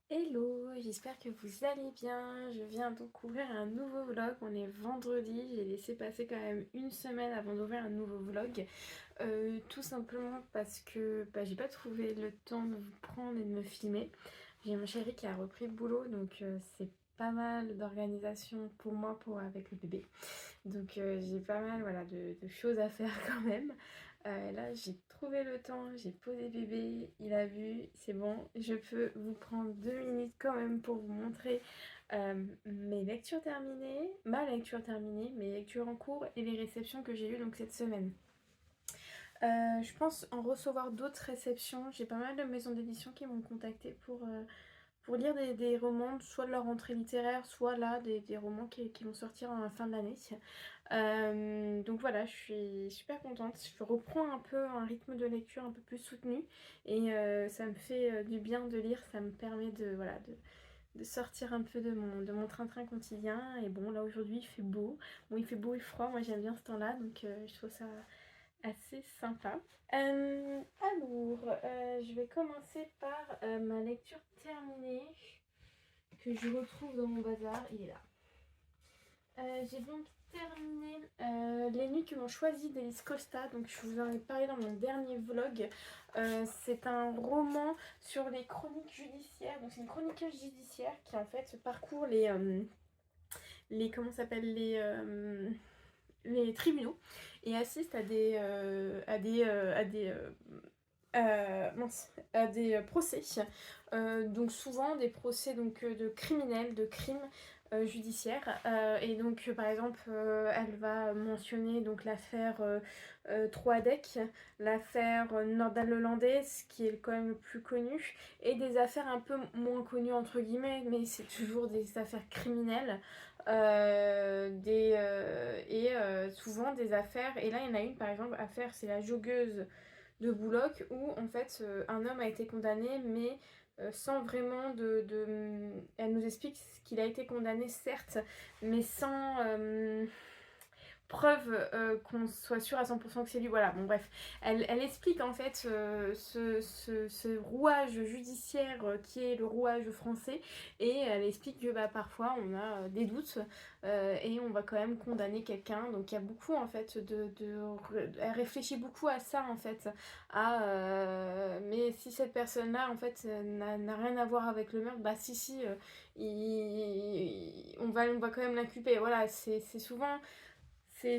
Hello, j'espère que vous allez bien. Je viens donc ouvrir un nouveau vlog. On est vendredi. J'ai laissé passer quand même une semaine avant d'ouvrir un nouveau vlog. Tout simplement parce que j'ai pas trouvé le temps de vous prendre et de me filmer. J'ai mon chéri qui a repris le boulot, donc c'est pas mal d'organisation pour moi avec le bébé. Donc j'ai pas mal voilà, de choses à faire quand même. Là j'ai trouvé le temps, j'ai posé bébé, il a vu, c'est bon. Je peux vous prendre 2 minutes quand même pour vous montrer mes lectures terminées, ma lecture terminée, mes lectures en cours et les réceptions que j'ai eues donc cette semaine. Je pense en recevoir d'autres réceptions. J'ai pas mal de maisons d'édition qui m'ont contacté pour lire des romans, soit de leur rentrée littéraire, soit là des romans qui vont sortir en fin de l'année. Donc voilà, je suis super contente. Je reprends un peu un rythme de lecture un peu plus soutenu et ça me fait du bien de lire. Ça me permet de sortir un peu de mon train-train quotidien. Et bon, là aujourd'hui il fait beau. Bon, il fait beau et froid. Moi j'aime bien ce temps-là, donc je trouve ça assez sympa. Je vais commencer par ma lecture terminée que je retrouve dans mon bazar. Il est là. J'ai donc terminé Les Nuits que m'ont choisi d'Elise Costa. Donc je vous en ai parlé dans mon dernier vlog. C'est un roman sur les chroniques judiciaires. Donc c'est une chroniqueuse judiciaire qui en fait parcourt les comment ça s'appelle les tribunaux et assiste à des procès. Donc souvent des procès donc, de criminels, de crimes judiciaires. Et donc par exemple elle va mentionner donc l'affaire Troadec, l'affaire Nordal-Lelandais, qui est quand même le plus connu, et des affaires un peu moins connues entre guillemets, mais c'est toujours des affaires criminelles. Souvent des affaires, et là il y en a une par exemple, affaire c'est la joggeuse de Boulogne où en fait un homme a été condamné mais sans vraiment Elle nous explique qu'il a été condamné certes mais sans preuve qu'on soit sûr à 100% que c'est lui. Voilà, bon bref. Elle explique en fait ce rouage judiciaire qui est le rouage français et elle explique que parfois on a des doutes et on va quand même condamner quelqu'un. Donc il y a beaucoup en fait Elle réfléchit beaucoup à ça en fait. Mais si cette personne-là en fait n'a rien à voir avec le meurtre, si, on va quand même l'inculper. Voilà, c'est souvent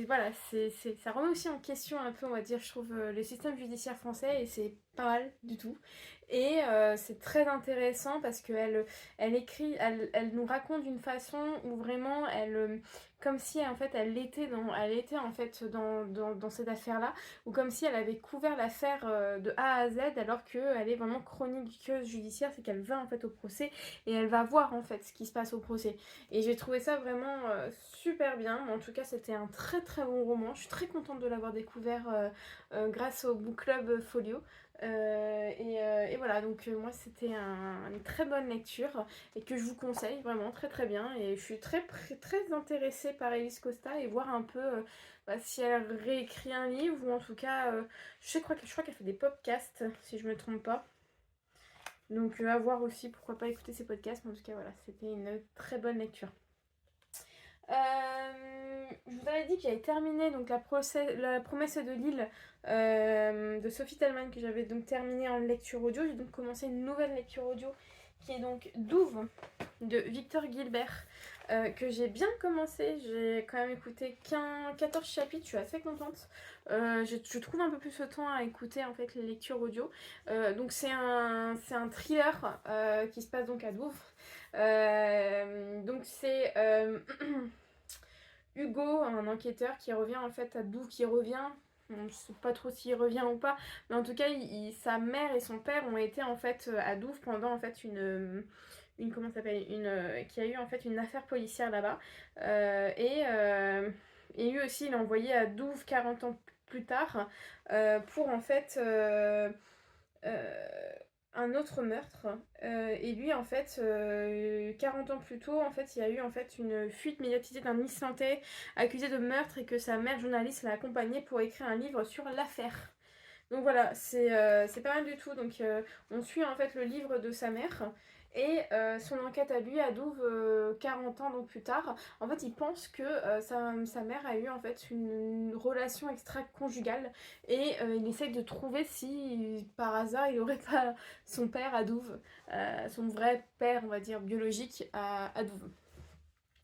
voilà, ça remet aussi en question un peu, on va dire, je trouve, le système judiciaire français et c'est pas mal du tout. Et c'est très intéressant parce qu'elle écrit, elle nous raconte d'une façon où vraiment comme si en fait elle était en fait dans cette affaire-là, ou comme si elle avait couvert l'affaire de A à Z alors qu'elle est vraiment chroniqueuse judiciaire, c'est qu'elle va en fait au procès et elle va voir en fait ce qui se passe au procès. Et j'ai trouvé ça vraiment super bien. En tout cas, c'était un très très bon roman. Je suis très contente de l'avoir découvert grâce au book club Folio. Et voilà, donc moi c'était une très bonne lecture et que je vous conseille vraiment très très bien. Et je suis très intéressée par Elise Costa et voir un peu si elle réécrit un livre ou en tout cas, je crois qu'elle fait des podcasts si je me trompe pas. Donc à voir aussi, pourquoi pas écouter ses podcasts. Mais en tout cas, voilà, c'était une très bonne lecture. Je vous avais dit que j'avais terminé donc la promesse de Lille de Sophie Tellman, que j'avais donc terminé en lecture audio. J'ai donc commencé une nouvelle lecture audio qui est donc Douve de Victor Gilbert, que j'ai bien commencé. J'ai quand même écouté 14 chapitres, je suis assez contente. Je trouve un peu plus de temps à écouter en fait les lectures audio. Donc c'est un thriller qui se passe donc à Douve. Donc c'est Hugo, un enquêteur qui revient en fait à Douve, qui revient. On ne sait pas trop s'il revient ou pas, mais en tout cas, sa mère et son père ont été en fait à Douve pendant en fait une comment ça s'appelle qui a eu en fait une affaire policière là-bas. Et lui aussi, il est envoyé à Douve 40 ans plus tard pour en fait euh, un autre meurtre. Et lui, en fait, 40 ans plus tôt, en fait, il y a eu en fait une fuite médiatisée d'un Islandais accusé de meurtre et que sa mère journaliste l'a accompagné pour écrire un livre sur l'affaire. Donc voilà, c'est pas mal du tout. Donc on suit en fait le livre de sa mère Et son enquête à lui, à Douve, 40 ans donc plus tard, en fait il pense que sa mère a eu en fait une relation extra-conjugale et il essaye de trouver si par hasard il aurait pas son père à Douve, son vrai père on va dire biologique à Douve.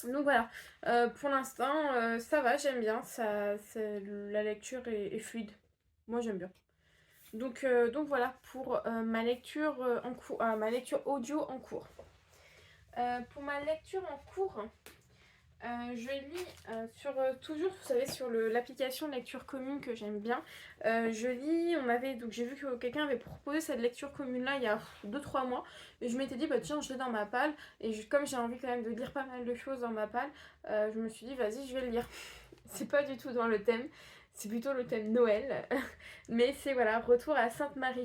Donc voilà, pour l'instant ça va, j'aime bien, la lecture est fluide, moi j'aime bien. Donc voilà pour ma lecture en cours, ma lecture audio en cours. Pour ma lecture en cours, je lis toujours, vous savez, sur l'application lecture commune que j'aime bien. Je lis, donc j'ai vu que quelqu'un avait proposé cette lecture commune-là il y a 2-3 mois. Et je m'étais dit, bah tiens, je l'ai dans ma palle. Et comme j'ai envie quand même de lire pas mal de choses dans ma palle, je me suis dit, vas-y, je vais le lire. C'est pas du tout dans le thème. C'est plutôt le thème Noël. Mais c'est voilà, retour à Sainte Mary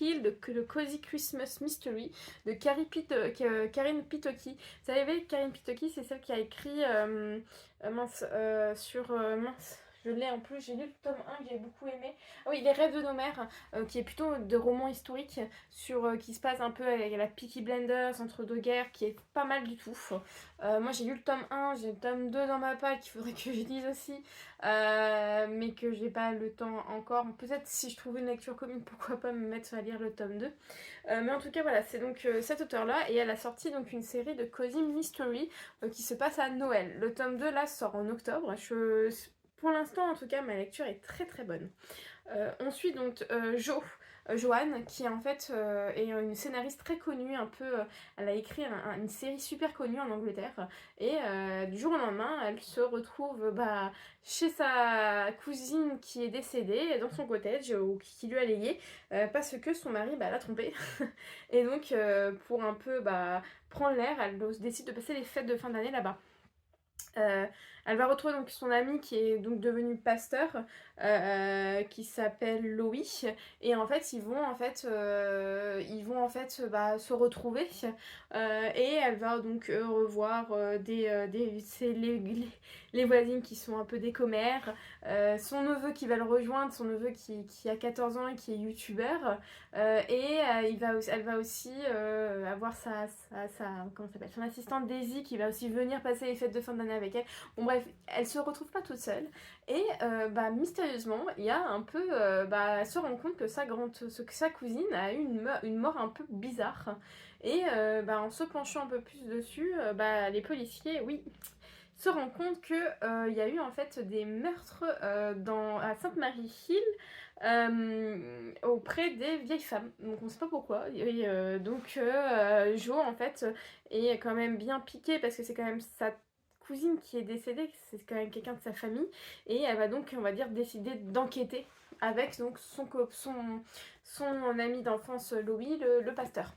Hill de Cozy Christmas Mystery de Karine Pitoki. Vous savez, Karine Pitoki, c'est celle qui a écrit mince, je l'ai en plus, j'ai lu le tome 1 que j'ai beaucoup aimé. Ah oui, Les Rêves de nos mères, qui est plutôt de roman historique qui se passe un peu avec la Peaky Blinders entre deux guerres, qui est pas mal du tout. Moi j'ai lu le tome 1, j'ai le tome 2 dans ma palle qu'il faudrait que je lise aussi, mais que j'ai pas le temps encore. Peut-être si je trouve une lecture commune, pourquoi pas me mettre à lire le tome 2. Mais en tout cas voilà, c'est donc cet auteur-là, et elle a sorti donc une série de Cozy Mystery qui se passe à Noël. Le tome 2 là sort en octobre. Pour l'instant en tout cas ma lecture est très très bonne. Ensuite donc Joanne, qui en fait est une scénariste très connue, elle a écrit une série super connue en Angleterre, et du jour au lendemain, elle se retrouve chez sa cousine qui est décédée dans son cottage, ou qui lui a légué, parce que son mari l'a trompée. Et donc, pour un peu prendre l'air, elle décide de passer les fêtes de fin d'année là-bas. Elle va retrouver donc son ami qui est donc devenu pasteur, qui s'appelle Louis, et en fait se retrouver, et elle va donc revoir les voisines qui sont un peu des commères, son neveu qui va le rejoindre, son neveu qui a 14 ans et qui est youtubeur, elle va aussi avoir comment ça s'appelle, son assistante Daisy, qui va aussi venir passer les fêtes de fin d'année avec elle. Bon bref, elle se retrouve pas toute seule, et mystérieusement il y a un peu, elle se rend compte que sa cousine a eu une mort un peu bizarre, et en se penchant un peu plus dessus, les policiers, oui, se rendent compte que il y a eu en fait des meurtres à Sainte-Marie-Hill, auprès des vieilles femmes. Donc on sait pas pourquoi. Et, Jo en fait est quand même bien piquée, parce que c'est quand même sa cousine qui est décédée, c'est quand même quelqu'un de sa famille, et elle va donc, on va dire, décider d'enquêter avec donc son ami d'enfance Louis, le pasteur.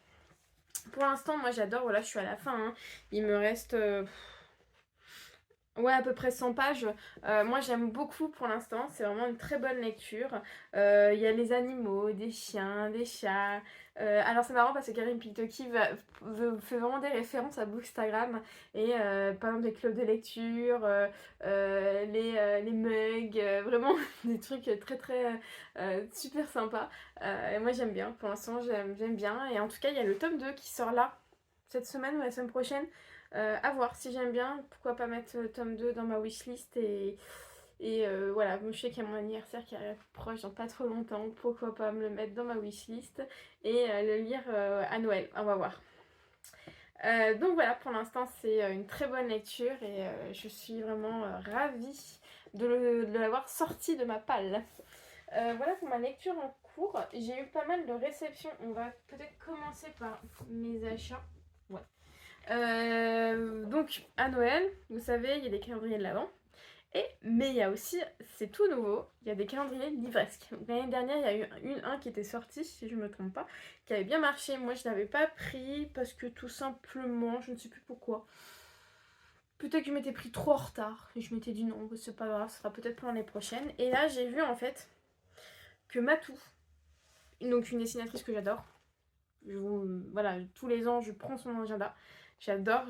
Pour l'instant, moi j'adore, voilà, je suis à la fin, hein. Il me reste ouais, à peu près 100 pages. Moi j'aime beaucoup pour l'instant, c'est vraiment une très bonne lecture. Il y a les animaux, des chiens, des chats. Alors c'est marrant parce que Karim Pitoki fait vraiment des références à Bookstagram, et par exemple des clubs de lecture, les mugs, vraiment des trucs très très super sympas. Et moi j'aime bien, pour l'instant j'aime bien. Et en tout cas il y a le tome 2 qui sort là, cette semaine ou la semaine prochaine. À voir si j'aime bien, pourquoi pas mettre le tome 2 dans ma wishlist, et voilà, je sais qu'il y a mon anniversaire qui arrive proche dans pas trop longtemps, pourquoi pas me le mettre dans ma wishlist et le lire à Noël, on va voir. Donc voilà, pour l'instant c'est une très bonne lecture, et je suis vraiment ravie de l'avoir sorti de ma palle. Voilà pour ma lecture en cours. J'ai eu pas mal de réceptions, on va peut-être commencer par mes achats. Ouais. Donc à Noël, vous savez, il y a des calendriers de l'Avent. Mais il y a aussi, c'est tout nouveau, il y a des calendriers livresques. L'année dernière, il y a eu un qui était sorti, si je ne me trompe pas, qui avait bien marché. Moi, je ne l'avais pas pris parce que tout simplement, je ne sais plus pourquoi. Peut-être que je m'étais pris trop en retard et je m'étais dit non, c'est pas grave, ce sera peut-être pour l'année prochaine. Et là, j'ai vu en fait que Matou, donc une dessinatrice que j'adore, voilà, tous les ans, je prends son agenda. J'adore,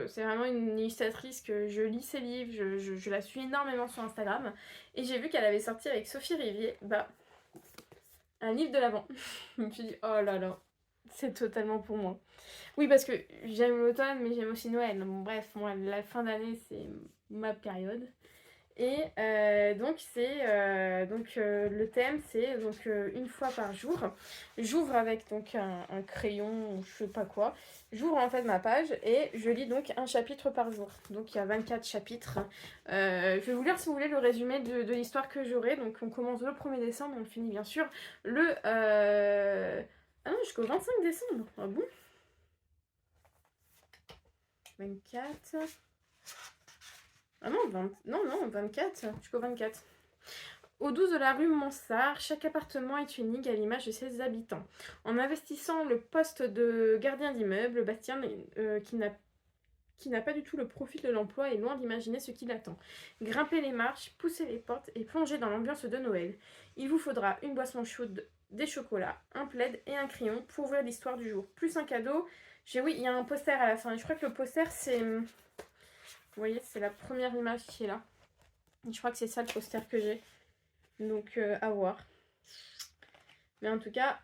c'est vraiment une illustratrice que je lis ses livres, je la suis énormément sur Instagram. Et j'ai vu qu'elle avait sorti, avec Sophie Rivier, un livre de l'Avent. Je me suis dit, oh là là, C'est totalement pour moi. Oui, parce que j'aime l'automne, mais j'aime aussi Noël. Bon, bref, moi, la fin d'année, c'est ma période. Et donc le thème c'est donc une fois par jour. J'ouvre avec donc un crayon ou je sais pas quoi. J'ouvre en fait ma page et je lis donc un chapitre par jour. Donc il y a 24 chapitres. Je vais vous lire si vous voulez le résumé de l'histoire que j'aurai. Donc on commence le 1er décembre, on finit bien sûr le... Ah non, jusqu'au 25 décembre. Ah bon? 24... Ah non, 20... non, 24, jusqu'au 24. Au 12 de la rue Mansart, chaque appartement est unique à l'image de ses habitants. En investissant le poste de gardien d'immeuble, Bastien, qui n'a pas du tout le profil de l'emploi, est loin d'imaginer ce qui l'attend. Grimpez les marches, poussez les portes et plongez dans l'ambiance de Noël. Il vous faudra une boisson chaude, des chocolats, un plaid et un crayon pour ouvrir l'histoire du jour. Plus un cadeau. Oui, il y a un poster à la fin. Je crois que le poster, c'est... Vous voyez, c'est la première image qui est là. Je crois que c'est ça le poster que j'ai. Donc, à voir. Mais en tout cas,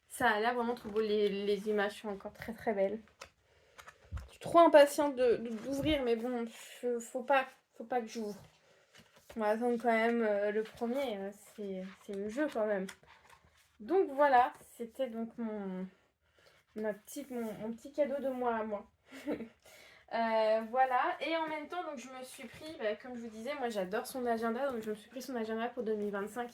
ça a l'air vraiment trop beau. Les images sont encore très très belles. Je suis trop impatiente d'ouvrir, mais bon, faut pas que j'ouvre. On va attendre quand même le premier. C'est le jeu quand même. Donc voilà, c'était donc mon petit cadeau de moi à moi. Voilà, et en même temps, donc je me suis pris, comme je vous disais, moi j'adore son agenda, donc je me suis pris son agenda pour 2025.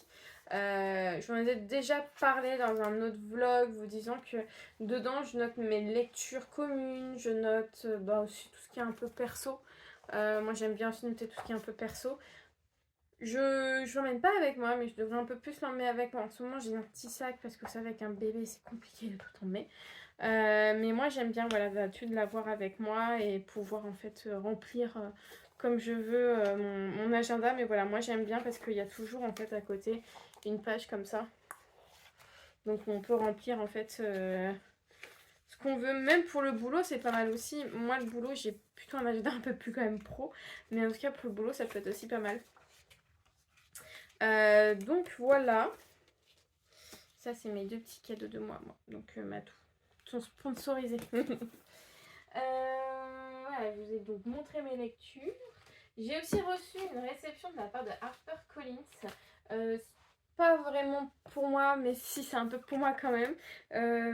Je vous en ai déjà parlé dans un autre vlog, vous disant que dedans je note mes lectures communes, je note aussi tout ce qui est un peu perso. Moi j'aime bien aussi noter tout ce qui est un peu perso. Je l'emmène pas avec moi, mais je devrais un peu plus l'emmener avec moi. En ce moment j'ai un petit sac parce que vous savez, avec un bébé c'est compliqué de tout emmener. Mais moi j'aime bien voilà, d'habitude l'avoir avec moi et pouvoir en fait remplir comme je veux mon agenda. Mais voilà, moi j'aime bien parce qu'il y a toujours en fait à côté une page comme ça. Donc on peut remplir en fait ce qu'on veut. Même pour le boulot c'est pas mal aussi. Moi le boulot j'ai plutôt un agenda un peu plus quand même pro. Mais en tout cas pour le boulot ça peut être aussi pas mal. Donc voilà. Ça c'est mes deux petits cadeaux de moi. Donc Matou. Sont sponsorisés. Voilà, je vous ai donc montré mes lectures. J'ai aussi reçu une réception de la part de HarperCollins. Pas vraiment pour moi, mais si, c'est un peu pour moi quand même.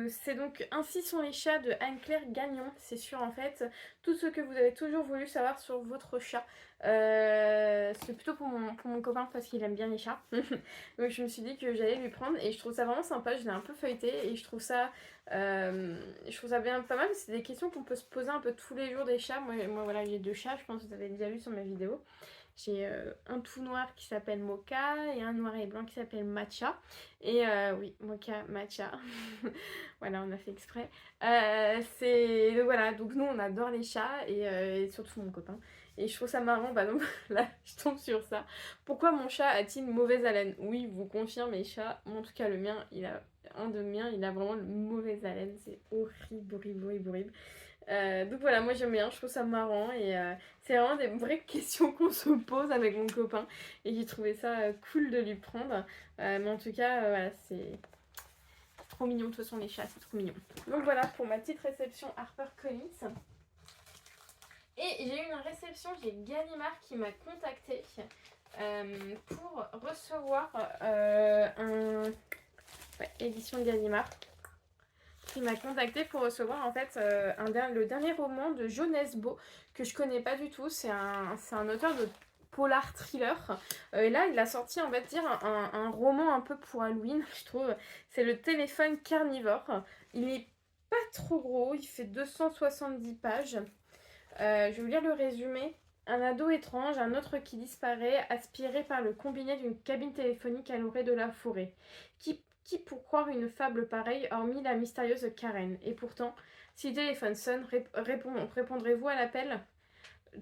C'est donc Ainsi sont les chats de Anne-Claire Gagnon. C'est sur en fait tout ce que vous avez toujours voulu savoir sur votre chat. C'est plutôt pour mon copain parce qu'il aime bien les chats. Donc je me suis dit que j'allais lui prendre et je trouve ça vraiment sympa. Je l'ai un peu feuilleté et je trouve ça bien pas mal. C'est des questions qu'on peut se poser un peu tous les jours des chats. Moi voilà, j'ai 2 chats, je pense que vous avez déjà vu sur mes vidéos. J'ai un tout noir qui s'appelle Mocha et un noir et blanc qui s'appelle Matcha. Et oui, Mocha, Matcha. Voilà, on a fait exprès. Donc voilà, donc nous on adore les chats et surtout mon copain. Et je trouve ça marrant, donc là je tombe sur ça. Pourquoi mon chat a-t-il une mauvaise haleine? Oui, vous confirme les chats. Moi, en tout cas le mien, il a vraiment une mauvaise haleine. C'est horrible, horrible, horrible, horrible. Donc voilà, moi j'aime bien, je trouve ça marrant et c'est vraiment des vraies questions qu'on se pose avec mon copain et j'ai trouvé ça cool de lui prendre. Mais en tout cas, voilà, c'est trop mignon. De toute façon, les chats, c'est trop mignon. Donc voilà pour ma petite réception HarperCollins. Et j'ai eu une réception, j'ai Gallimard qui m'a contactée pour recevoir édition Gallimard. Qui m'a contacté pour recevoir en fait le dernier roman de Jo Nesbø que je connais pas du tout. C'est un auteur de polar thriller. Et là, il a sorti, on va dire, un roman un peu pour Halloween, je trouve. C'est Le téléphone carnivore. Il est pas trop gros, il fait 270 pages. Je vais vous lire le résumé. Un ado étrange, un autre qui disparaît, aspiré par le combiné d'une cabine téléphonique à l'orée de la forêt. Qui pour croire une fable pareille, hormis la mystérieuse Karen? Et pourtant, si le téléphone sonne, répondrez-vous à l'appel?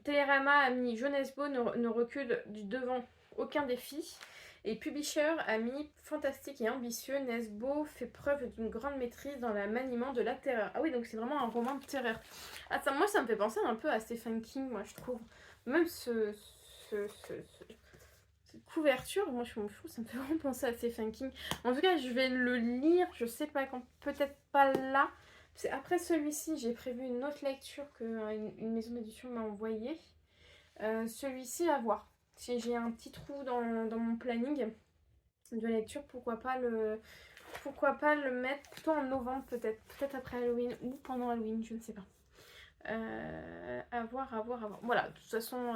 Télérama a mis Jo Nesbø ne recule devant aucun défi. Et Publisher a mis fantastique et ambitieux. Nesbø fait preuve d'une grande maîtrise dans la maniement de la terreur. Ah oui, donc c'est vraiment un roman de terreur. Ah, moi, ça me fait penser un peu à Stephen King, moi, je trouve. Même cette couverture, moi je m'en fous, ça me fait vraiment penser à Stephen King. En tout cas, je vais le lire, je sais pas quand, peut-être pas là. Après celui-ci, j'ai prévu une autre lecture que une maison d'édition m'a envoyée. Celui-ci, à voir. Si j'ai un petit trou dans mon planning de lecture, pourquoi pas le mettre plutôt en novembre peut-être. Peut-être après Halloween ou pendant Halloween, je ne sais pas. À voir, à voir, à voir. Voilà, de toute façon,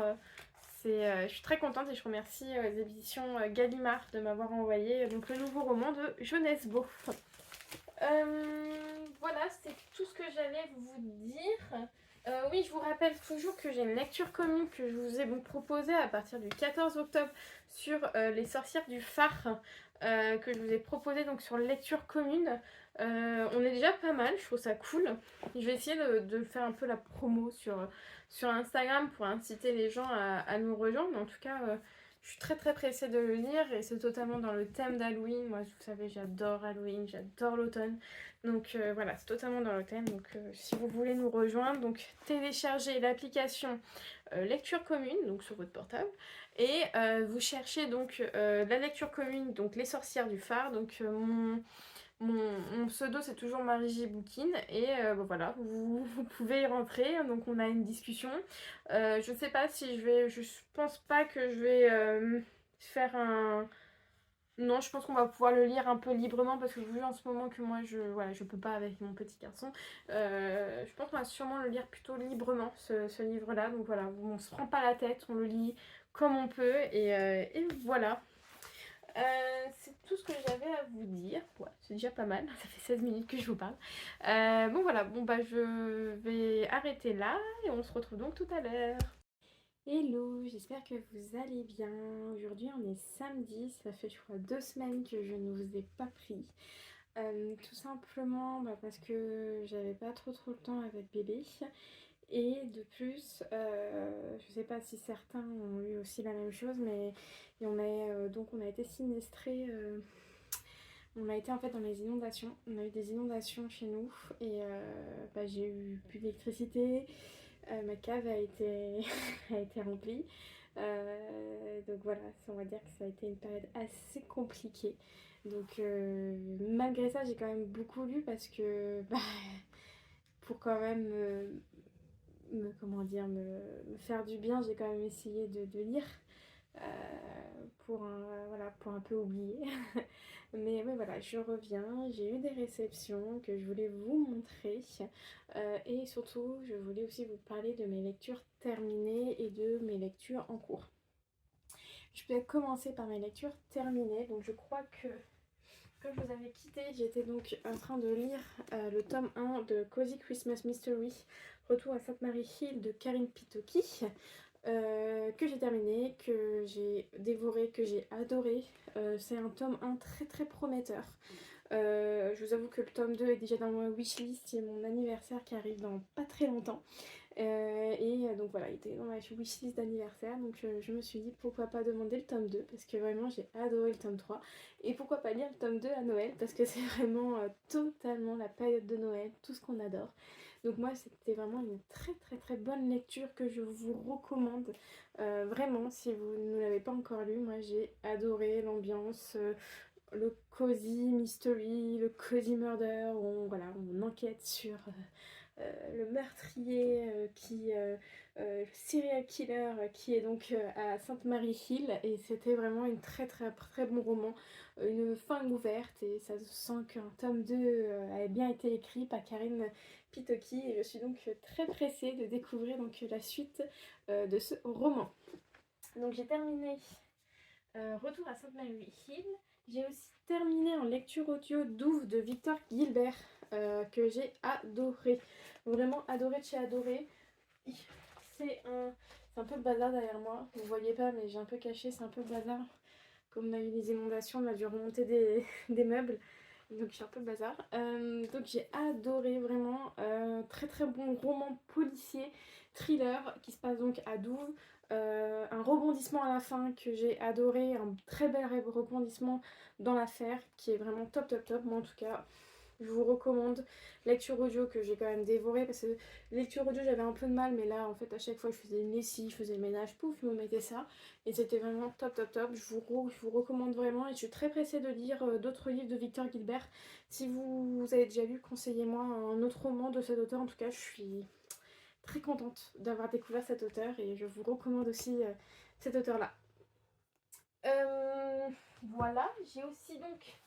je suis très contente et je remercie les éditions Gallimard de m'avoir envoyé donc, le nouveau roman de Jeunesse Beau. Voilà, c'est tout ce que j'allais vous dire. Oui, je vous rappelle toujours que j'ai une lecture commune que je vous ai donc proposée à partir du 14 octobre sur les sorcières du phare, que je vous ai proposé donc sur lecture commune. On est déjà pas mal, je trouve ça cool. Je vais essayer de faire un peu la promo sur Instagram pour inciter les gens à nous rejoindre. Mais en tout cas, je suis très très pressée de le lire et c'est totalement dans le thème d'Halloween. Moi, vous savez, j'adore Halloween, j'adore l'automne. Donc voilà, c'est totalement dans le thème. Donc si vous voulez nous rejoindre, donc téléchargez l'application lecture commune, donc sur votre portable. Et vous cherchez donc la lecture commune, donc les sorcières du phare. Donc mon pseudo c'est toujours Marie J. Boukine et bon, voilà, vous pouvez y rentrer, donc on a une discussion. Je ne sais pas si je pense pas que je vais faire un... Non, je pense qu'on va pouvoir le lire un peu librement parce que vu en ce moment que moi je peux pas avec mon petit garçon, je pense qu'on va sûrement le lire plutôt librement ce livre-là. Donc voilà, on se prend pas la tête, on le lit comme on peut et voilà. C'est tout ce que j'avais à vous dire. Ouais, c'est déjà pas mal, ça fait 16 minutes que je vous parle. Bon voilà, bon bah je vais arrêter là et on se retrouve donc tout à l'heure. Hello, j'espère que vous allez bien. Aujourd'hui on est samedi, ça fait je crois 2 semaines que je ne vous ai pas pris. Tout simplement parce que j'avais pas trop le temps avec bébé. Et de plus, je sais pas si certains ont eu aussi la même chose, mais on a été sinistrés. On a été en fait dans les inondations. On a eu des inondations chez nous et j'ai eu plus d'électricité. Ma cave a été, a été remplie. Donc voilà, on va dire que ça a été une période assez compliquée. Donc malgré ça, j'ai quand même beaucoup lu parce que pour quand même comment dire, me faire du bien, j'ai quand même essayé de lire voilà, pour un peu oublier. Mais voilà, je reviens, j'ai eu des réceptions que je voulais vous montrer et surtout, je voulais aussi vous parler de mes lectures terminées et de mes lectures en cours. Je vais commencer par mes lectures terminées, donc je crois que quand je vous avais quitté, j'étais donc en train de lire le tome 1 de Cozy Christmas Mystery, Retour à Sainte-Marie Hill de Karine Pitoki, que j'ai terminé, que j'ai dévoré, que j'ai adoré. C'est un tome 1 très très prometteur. Je vous avoue que le tome 2 est déjà dans ma wishlist, c'est mon anniversaire qui arrive dans pas très longtemps. Donc voilà, il était dans ma wishlist d'anniversaire, donc je me suis dit pourquoi pas demander le tome 2 parce que vraiment j'ai adoré le tome 3 et pourquoi pas lire le tome 2 à Noël parce que c'est vraiment totalement la période de Noël, tout ce qu'on adore. Donc moi c'était vraiment une très très très bonne lecture que je vous recommande vraiment si vous ne l'avez pas encore lu. Moi j'ai adoré l'ambiance, le cozy mystery, le cozy murder, voilà, on enquête sur le meurtrier le serial killer qui est donc à Sainte-Marie Hill et c'était vraiment une très très très bon roman, une fin ouverte et ça se sent qu'un tome 2 a bien été écrit par Karine Pitoki et je suis donc très pressée de découvrir donc la suite de ce roman. Donc j'ai terminé Retour à Sainte-Marie Hill. J'ai aussi terminé en lecture audio Douve de Victor Gilbert que j'ai adoré. Vraiment adoré de chez adoré. C'est un peu le bazar derrière moi. Vous voyez pas mais j'ai un peu caché, c'est un peu le bazar. Comme on a eu des inondations, on a dû remonter des meubles. Donc j'ai un peu le bazar. Donc j'ai adoré vraiment. Très très bon roman policier, thriller qui se passe donc à Douve. Un rebondissement à la fin que j'ai adoré, un très bel rebondissement dans l'affaire qui est vraiment top top top. Moi en tout cas, je vous recommande. Lecture audio que j'ai quand même dévoré parce que lecture audio j'avais un peu de mal, mais là en fait à chaque fois je faisais une lessive, je faisais le ménage, pouf, je me mettais ça et c'était vraiment top top top. Je vous recommande vraiment et je suis très pressée de lire d'autres livres de Victor Gilbert. Si vous avez déjà lu, conseillez-moi un autre roman de cet auteur. En tout cas, je suis très contente d'avoir découvert cet auteur et je vous recommande aussi cet auteur-là. Voilà, j'ai aussi donc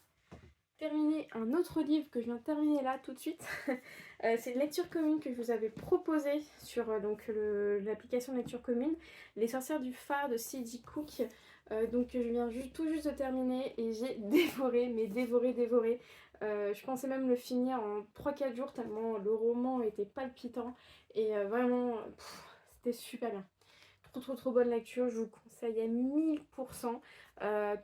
terminé un autre livre que je viens de terminer là tout de suite. C'est une lecture commune que je vous avais proposée sur l'application de lecture commune, Les sorcières du phare de C.J. Cook. Donc je viens tout juste de terminer et j'ai dévoré, mais dévoré. Je pensais même le finir en 3-4 jours tellement le roman était palpitant et vraiment c'était super bien. Trop bonne lecture, je vous conseille à 1000%.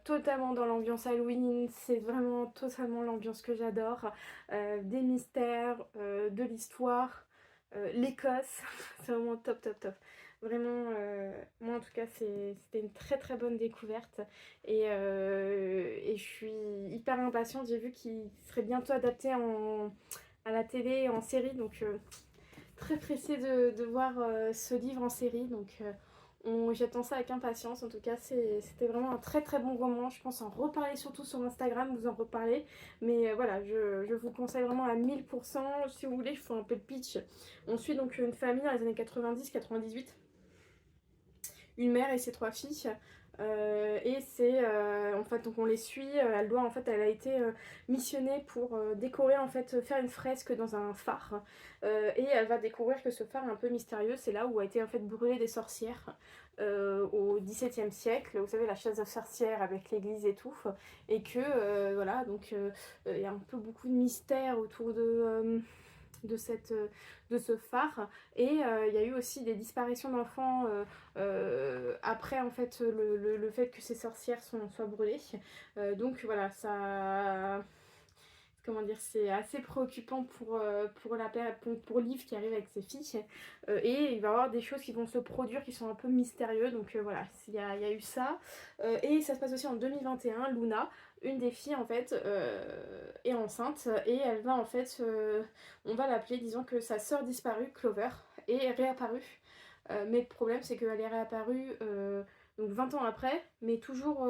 Totalement dans l'ambiance Halloween, c'est vraiment totalement l'ambiance que j'adore. Des mystères, de l'histoire, l'Écosse, c'est vraiment top. Vraiment, moi en tout cas, c'était une très bonne découverte et je suis hyper impatiente. J'ai vu qu'il serait bientôt adapté à la télé en série, donc très pressée de voir ce livre en série. Donc j'attends ça avec impatience. En tout cas, c'était vraiment un très bon roman. Je pense en reparler surtout sur Instagram, vous en reparlez. Mais voilà, je vous conseille vraiment à 1000%. Si vous voulez, je fais un peu de pitch. On suit donc une famille dans les années 90-98. Une mère et ses 3 filles. Et c'est en fait donc on les suit. Elle a été missionnée pour décorer en fait faire une fresque dans un phare et elle va découvrir que ce phare est un peu mystérieux. C'est là où a été en fait brûlé des sorcières au XVIIe siècle. Vous savez, la chasse aux sorcières avec l'église et tout, et que voilà, donc il y a un peu beaucoup de mystères autour de, de ce phare et il y a eu aussi des disparitions d'enfants après en fait le fait que ces sorcières soient brûlées. Donc voilà, ça, comment dire, c'est assez préoccupant pour Liv qui arrive avec ses filles. Et il va y avoir des choses qui vont se produire qui sont un peu mystérieuses. Donc voilà, il y a eu ça. Et ça se passe aussi en 2021. Luna, une des filles en fait, est enceinte et elle va en fait, on va l'appeler, disons que sa sœur disparue, Clover, est réapparue. Mais le problème c'est qu'elle est réapparue donc 20 ans après, mais toujours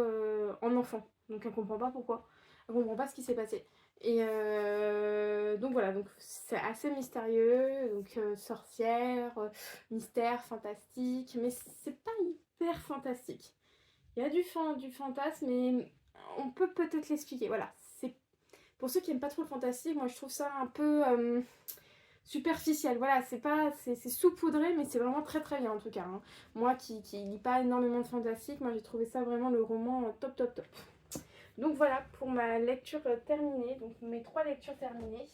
en enfant. Donc elle comprend pas pourquoi. Elle comprend pas ce qui s'est passé. Et donc voilà, donc c'est assez mystérieux, donc sorcière, mystère, fantastique, mais c'est pas hyper fantastique. Il y a du fantasme, mais on peut peut-être l'expliquer. Voilà, c'est pour ceux qui aiment pas trop le fantastique, moi je trouve ça un peu superficiel. Voilà, c'est saupoudré, mais c'est vraiment très bien en tout cas. Hein. Moi qui lis pas énormément de fantastique, moi j'ai trouvé ça vraiment le roman top. Donc voilà pour ma lecture terminée, donc mes 3 lectures terminées.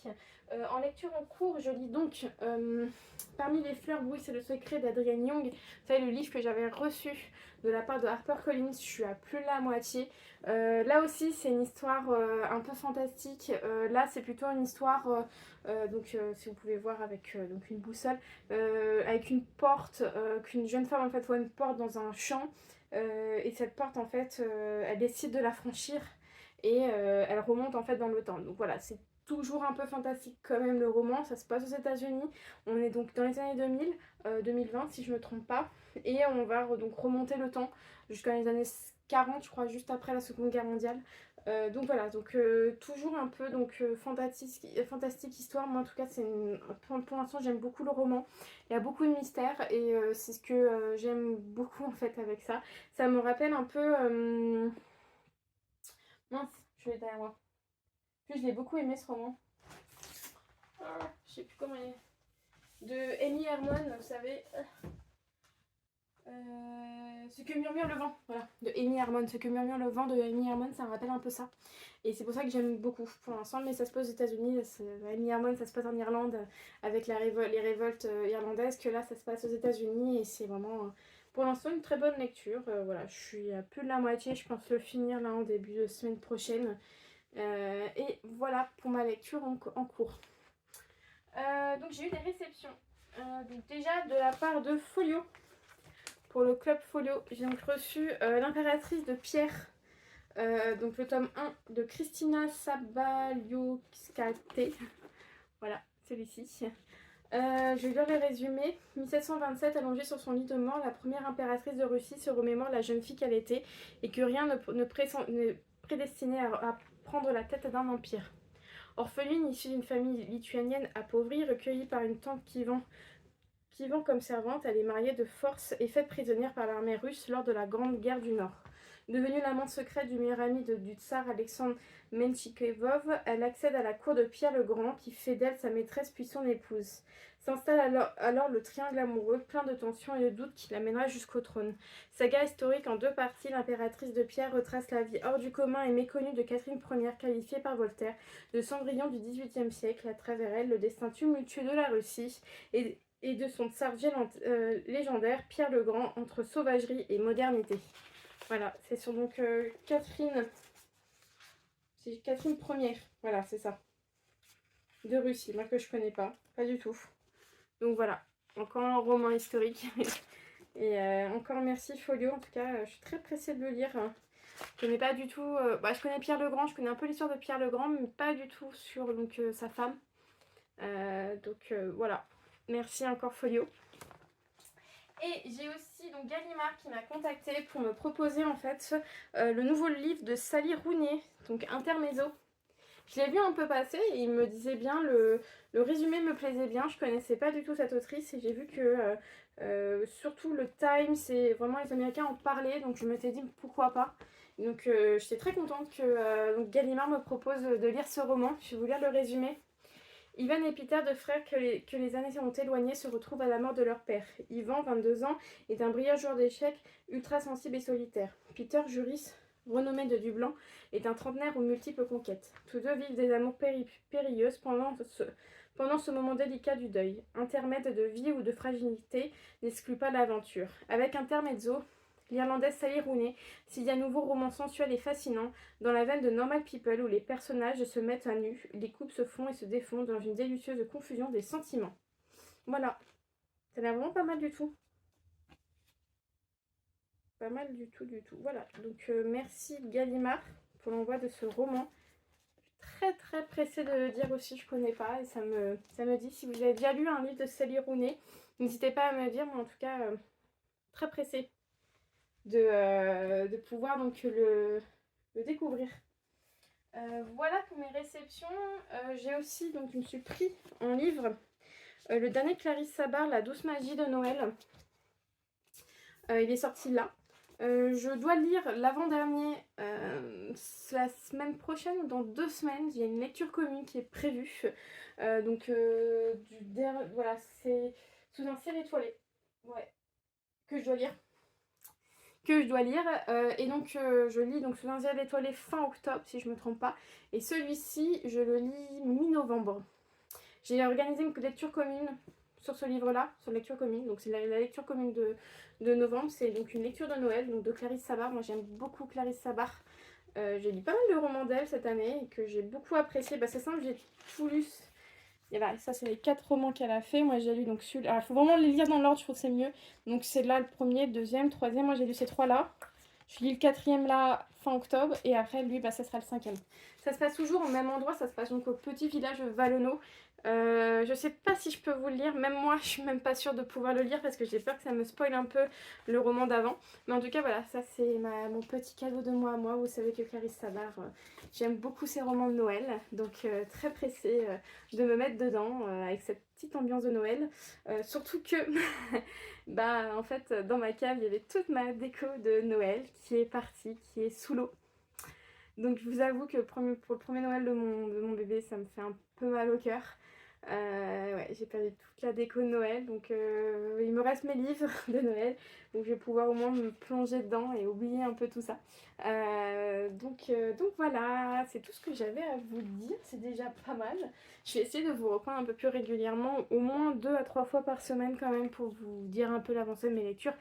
En lecture en cours, je lis donc Parmi les fleurs bruissent et le secret d'Adrienne Young. Vous savez, le livre que j'avais reçu de la part de HarperCollins, je suis à plus de la moitié. Là aussi, c'est une histoire un peu fantastique. Là, c'est plutôt une histoire, donc si vous pouvez voir avec donc une boussole, avec une porte, qu'une jeune femme en fait voit une porte dans un champ. Et cette porte en fait elle décide de la franchir et elle remonte en fait dans le temps. Donc voilà, c'est toujours un peu fantastique quand même le roman, ça se passe aux États-Unis. On est donc dans les années 2000, 2020 si je me trompe pas, et on va donc remonter le temps jusqu'à les années 40 je crois, juste après la Seconde Guerre mondiale. Donc voilà, donc toujours un peu donc fantastique histoire. Moi en tout cas pour l'instant j'aime beaucoup le roman. Il y a beaucoup de mystères et c'est ce que j'aime beaucoup en fait avec ça. Ça me rappelle un peu mince, je l'ai derrière moi. En plus je l'ai beaucoup aimé ce roman. Ah, je sais plus comment il est. De Amy Herman, vous savez. Ce que murmure le vent, voilà, de Amy Herman. Ce que murmure le vent de Amy Herman, ça me rappelle un peu ça. Et c'est pour ça que j'aime beaucoup pour l'instant, mais ça se passe aux États-Unis. Amy Herman, ça se passe en Irlande avec les révoltes irlandaises, que là, ça se passe aux États-Unis et c'est vraiment pour l'instant une très bonne lecture. Voilà, je suis à plus de la moitié, je pense le finir là en début de semaine prochaine. Et voilà pour ma lecture en cours. Donc j'ai eu des réceptions. Donc déjà de la part de Folio. Pour le club Folio, j'ai donc reçu L'impératrice de Pierre Donc le tome 1 de Christina Sabaliauskaite. Voilà, celui-ci. Je vais lire le résumé. 1727, allongée sur son lit de mort, la première impératrice de Russie se remémore la jeune fille qu'elle était et que rien ne prédestinait à prendre la tête d'un empire. Orpheline, issue d'une famille lituanienne appauvrie, recueillie par une tante qui vend comme servante, elle est mariée de force et faite prisonnière par l'armée russe lors de la Grande Guerre du Nord. Devenue l'amante secrète du meilleur ami du tsar Alexandre Menchikov, elle accède à la cour de Pierre le Grand, qui fait d'elle sa maîtresse puis son épouse. S'installe alors le triangle amoureux, plein de tensions et de doutes qui l'amènera jusqu'au trône. Saga historique en 2 parties, l'impératrice de Pierre retrace la vie hors du commun et méconnue de Catherine Ier, qualifiée par Voltaire de Cendrillon du XVIIIe siècle, à travers elle le destin tumultueux de la Russie et de son tsar légendaire, Pierre le Grand, entre sauvagerie et modernité. Voilà, c'est sur donc Catherine Ier, voilà, c'est ça, de Russie, moi que je connais pas du tout. Donc voilà, encore un roman historique. Et encore merci Folio, en tout cas, je suis très pressée de le lire. Je connais pas du tout, je connais Pierre le Grand, je connais un peu l'histoire de Pierre le Grand, mais pas du tout sur donc, sa femme. Voilà, merci encore Folio. Et j'ai aussi donc Gallimard qui m'a contacté pour me proposer en fait le nouveau livre de Sally Rooney, donc Intermezzo. Je l'ai vu un peu passer et il me disait bien, le résumé me plaisait bien, je connaissais pas du tout cette autrice et j'ai vu que surtout le Times et vraiment les Américains en parlaient, donc je m'étais dit pourquoi pas. Donc j'étais très contente que donc Gallimard me propose de lire ce roman. Je vais vous lire le résumé. Ivan et Peter, 2 frères que les années ont éloignés, se retrouvent à la mort de leur père. Ivan, 22 ans, est un brillant joueur d'échecs, ultra sensible et solitaire. Peter, juriste renommé de Dublin, est un trentenaire aux multiples conquêtes. Tous deux vivent des amours périlleuses pendant ce moment délicat du deuil. Intermède de vie ou de fragilité n'exclut pas l'aventure. Avec Intermezzo, l'Irlandaise Sally Rooney signe un nouveau roman sensuel et fascinant, dans la veine de Normal People, où les personnages se mettent à nu, les couples se font et se défont dans une délicieuse confusion des sentiments. Voilà, ça a l'air vraiment pas mal du tout. Pas mal du tout. Voilà, donc merci Gallimard pour l'envoi de ce roman. Je suis très pressée de le dire aussi, je connais pas, et ça me dit, si vous avez déjà lu un livre de Sally Rooney, n'hésitez pas à me dire, mais en tout cas, très pressée de pouvoir donc le découvrir. Voilà pour mes réceptions. J'ai aussi, donc je me suis pris en livre le dernier Clarisse Sabar, La douce magie de Noël. Il est sorti là. Je dois lire l'avant-dernier la semaine prochaine ou dans 2 semaines. Il y a une lecture commune qui est prévue. Voilà, c'est sous un ciel étoilé. Ouais, que je dois lire. Et donc je lis donc sous un ciel étoilé fin octobre si je me trompe pas, et celui-ci je le lis mi-novembre. J'ai organisé une lecture commune sur ce livre-là, sur lecture commune, donc c'est la lecture commune de novembre, c'est donc une lecture de Noël, donc de Clarisse Sabar. Moi j'aime beaucoup Clarisse Sabar, j'ai lu pas mal de romans d'elle cette année et que j'ai beaucoup apprécié. C'est simple, j'ai tout lu. Et là, ça c'est les 4 romans qu'elle a fait. Moi j'ai lu donc celui-là. Alors il faut vraiment les lire dans l'ordre, je trouve que c'est mieux. Donc c'est là le premier, deuxième, troisième. Moi j'ai lu ces 3 là. Je lis le 4e là fin octobre. Et après lui, ça sera le 5e. Ça se passe toujours au même endroit. Ça se passe donc au petit village de Vallonneau. Je sais pas si je peux vous le lire. Même moi je suis même pas sûre de pouvoir le lire parce que j'ai peur que ça me spoile un peu le roman d'avant. Mais en tout cas voilà, ça c'est mon petit cadeau de moi à moi. Vous savez que Clarisse Sabar, j'aime beaucoup ses romans de Noël. Donc très pressée de me mettre dedans avec cette petite ambiance de Noël. Surtout que en fait dans ma cave il y avait toute ma déco de Noël qui est partie, qui est sous l'eau. Donc je vous avoue que pour le premier Noël de mon bébé, ça me fait un peu mal au cœur. Ouais, j'ai perdu toute la déco de Noël, donc il me reste mes livres de Noël, donc je vais pouvoir au moins me plonger dedans et oublier un peu tout ça. Donc voilà, c'est tout ce que j'avais à vous dire, c'est déjà pas mal. Je vais essayer de vous reprendre un peu plus régulièrement, au moins 2 à 3 fois par semaine quand même, pour vous dire un peu l'avancée de mes lectures,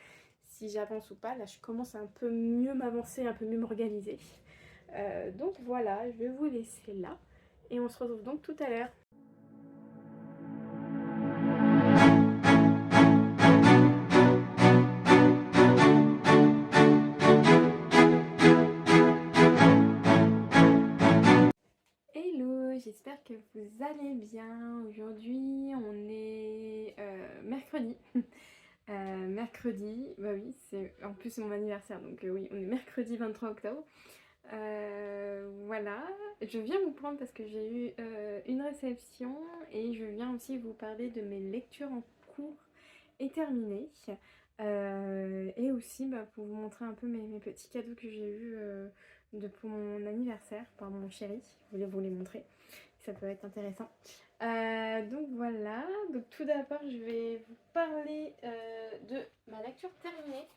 si j'avance ou pas. Là je commence à un peu mieux m'avancer, un peu mieux m'organiser. Donc voilà, je vais vous laisser là et on se retrouve donc tout à l'heure. j'espère que vous allez bien. Aujourd'hui on est mercredi. Mercredi, bah oui, en plus c'est mon anniversaire, donc oui, on est mercredi 23 octobre. Voilà, je viens vous prendre parce que j'ai eu une réception et je viens aussi vous parler de mes lectures en cours et terminées. Et aussi pour vous montrer un peu mes petits cadeaux que j'ai eus pour mon anniversaire par mon chéri. Je voulais vous les montrer, ça peut être intéressant. Donc voilà, donc tout d'abord je vais vous parler de ma lecture terminée.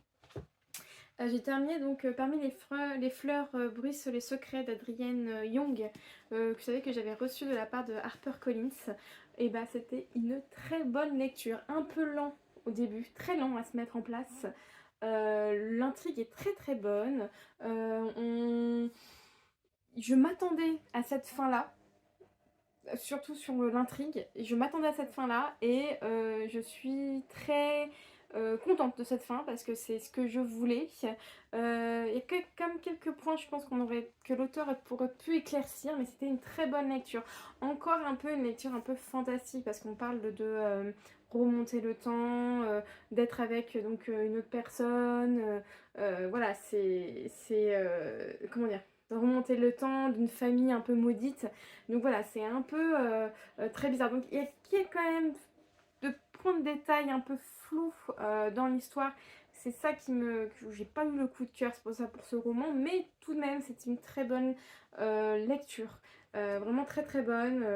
J'ai terminé donc parmi les fleurs bruissent les secrets d'Adrienne Young, vous savez que j'avais reçu de la part de HarperCollins. Et bah c'était une très bonne lecture, un peu lent au début, très lent à se mettre en place. L'intrigue est très très bonne. Je m'attendais à cette fin-là, surtout sur l'intrigue. Je m'attendais à cette fin-là et je suis très contente de cette fin parce que c'est ce que je voulais. Il y a comme quelques points, je pense que l'auteur aurait pu éclaircir, mais c'était une très bonne lecture. Encore un peu une lecture un peu fantastique parce qu'on parle de remonter le temps, d'être avec donc une autre personne. Voilà, comment dire, de remonter le temps d'une famille un peu maudite. Donc voilà, c'est un peu très bizarre. Donc il y a quand même de points de détail un peu flous dans l'histoire. C'est ça que j'ai pas eu le coup de cœur, c'est pour ça pour ce roman, mais tout de même c'est une très bonne lecture. Vraiment très très bonne.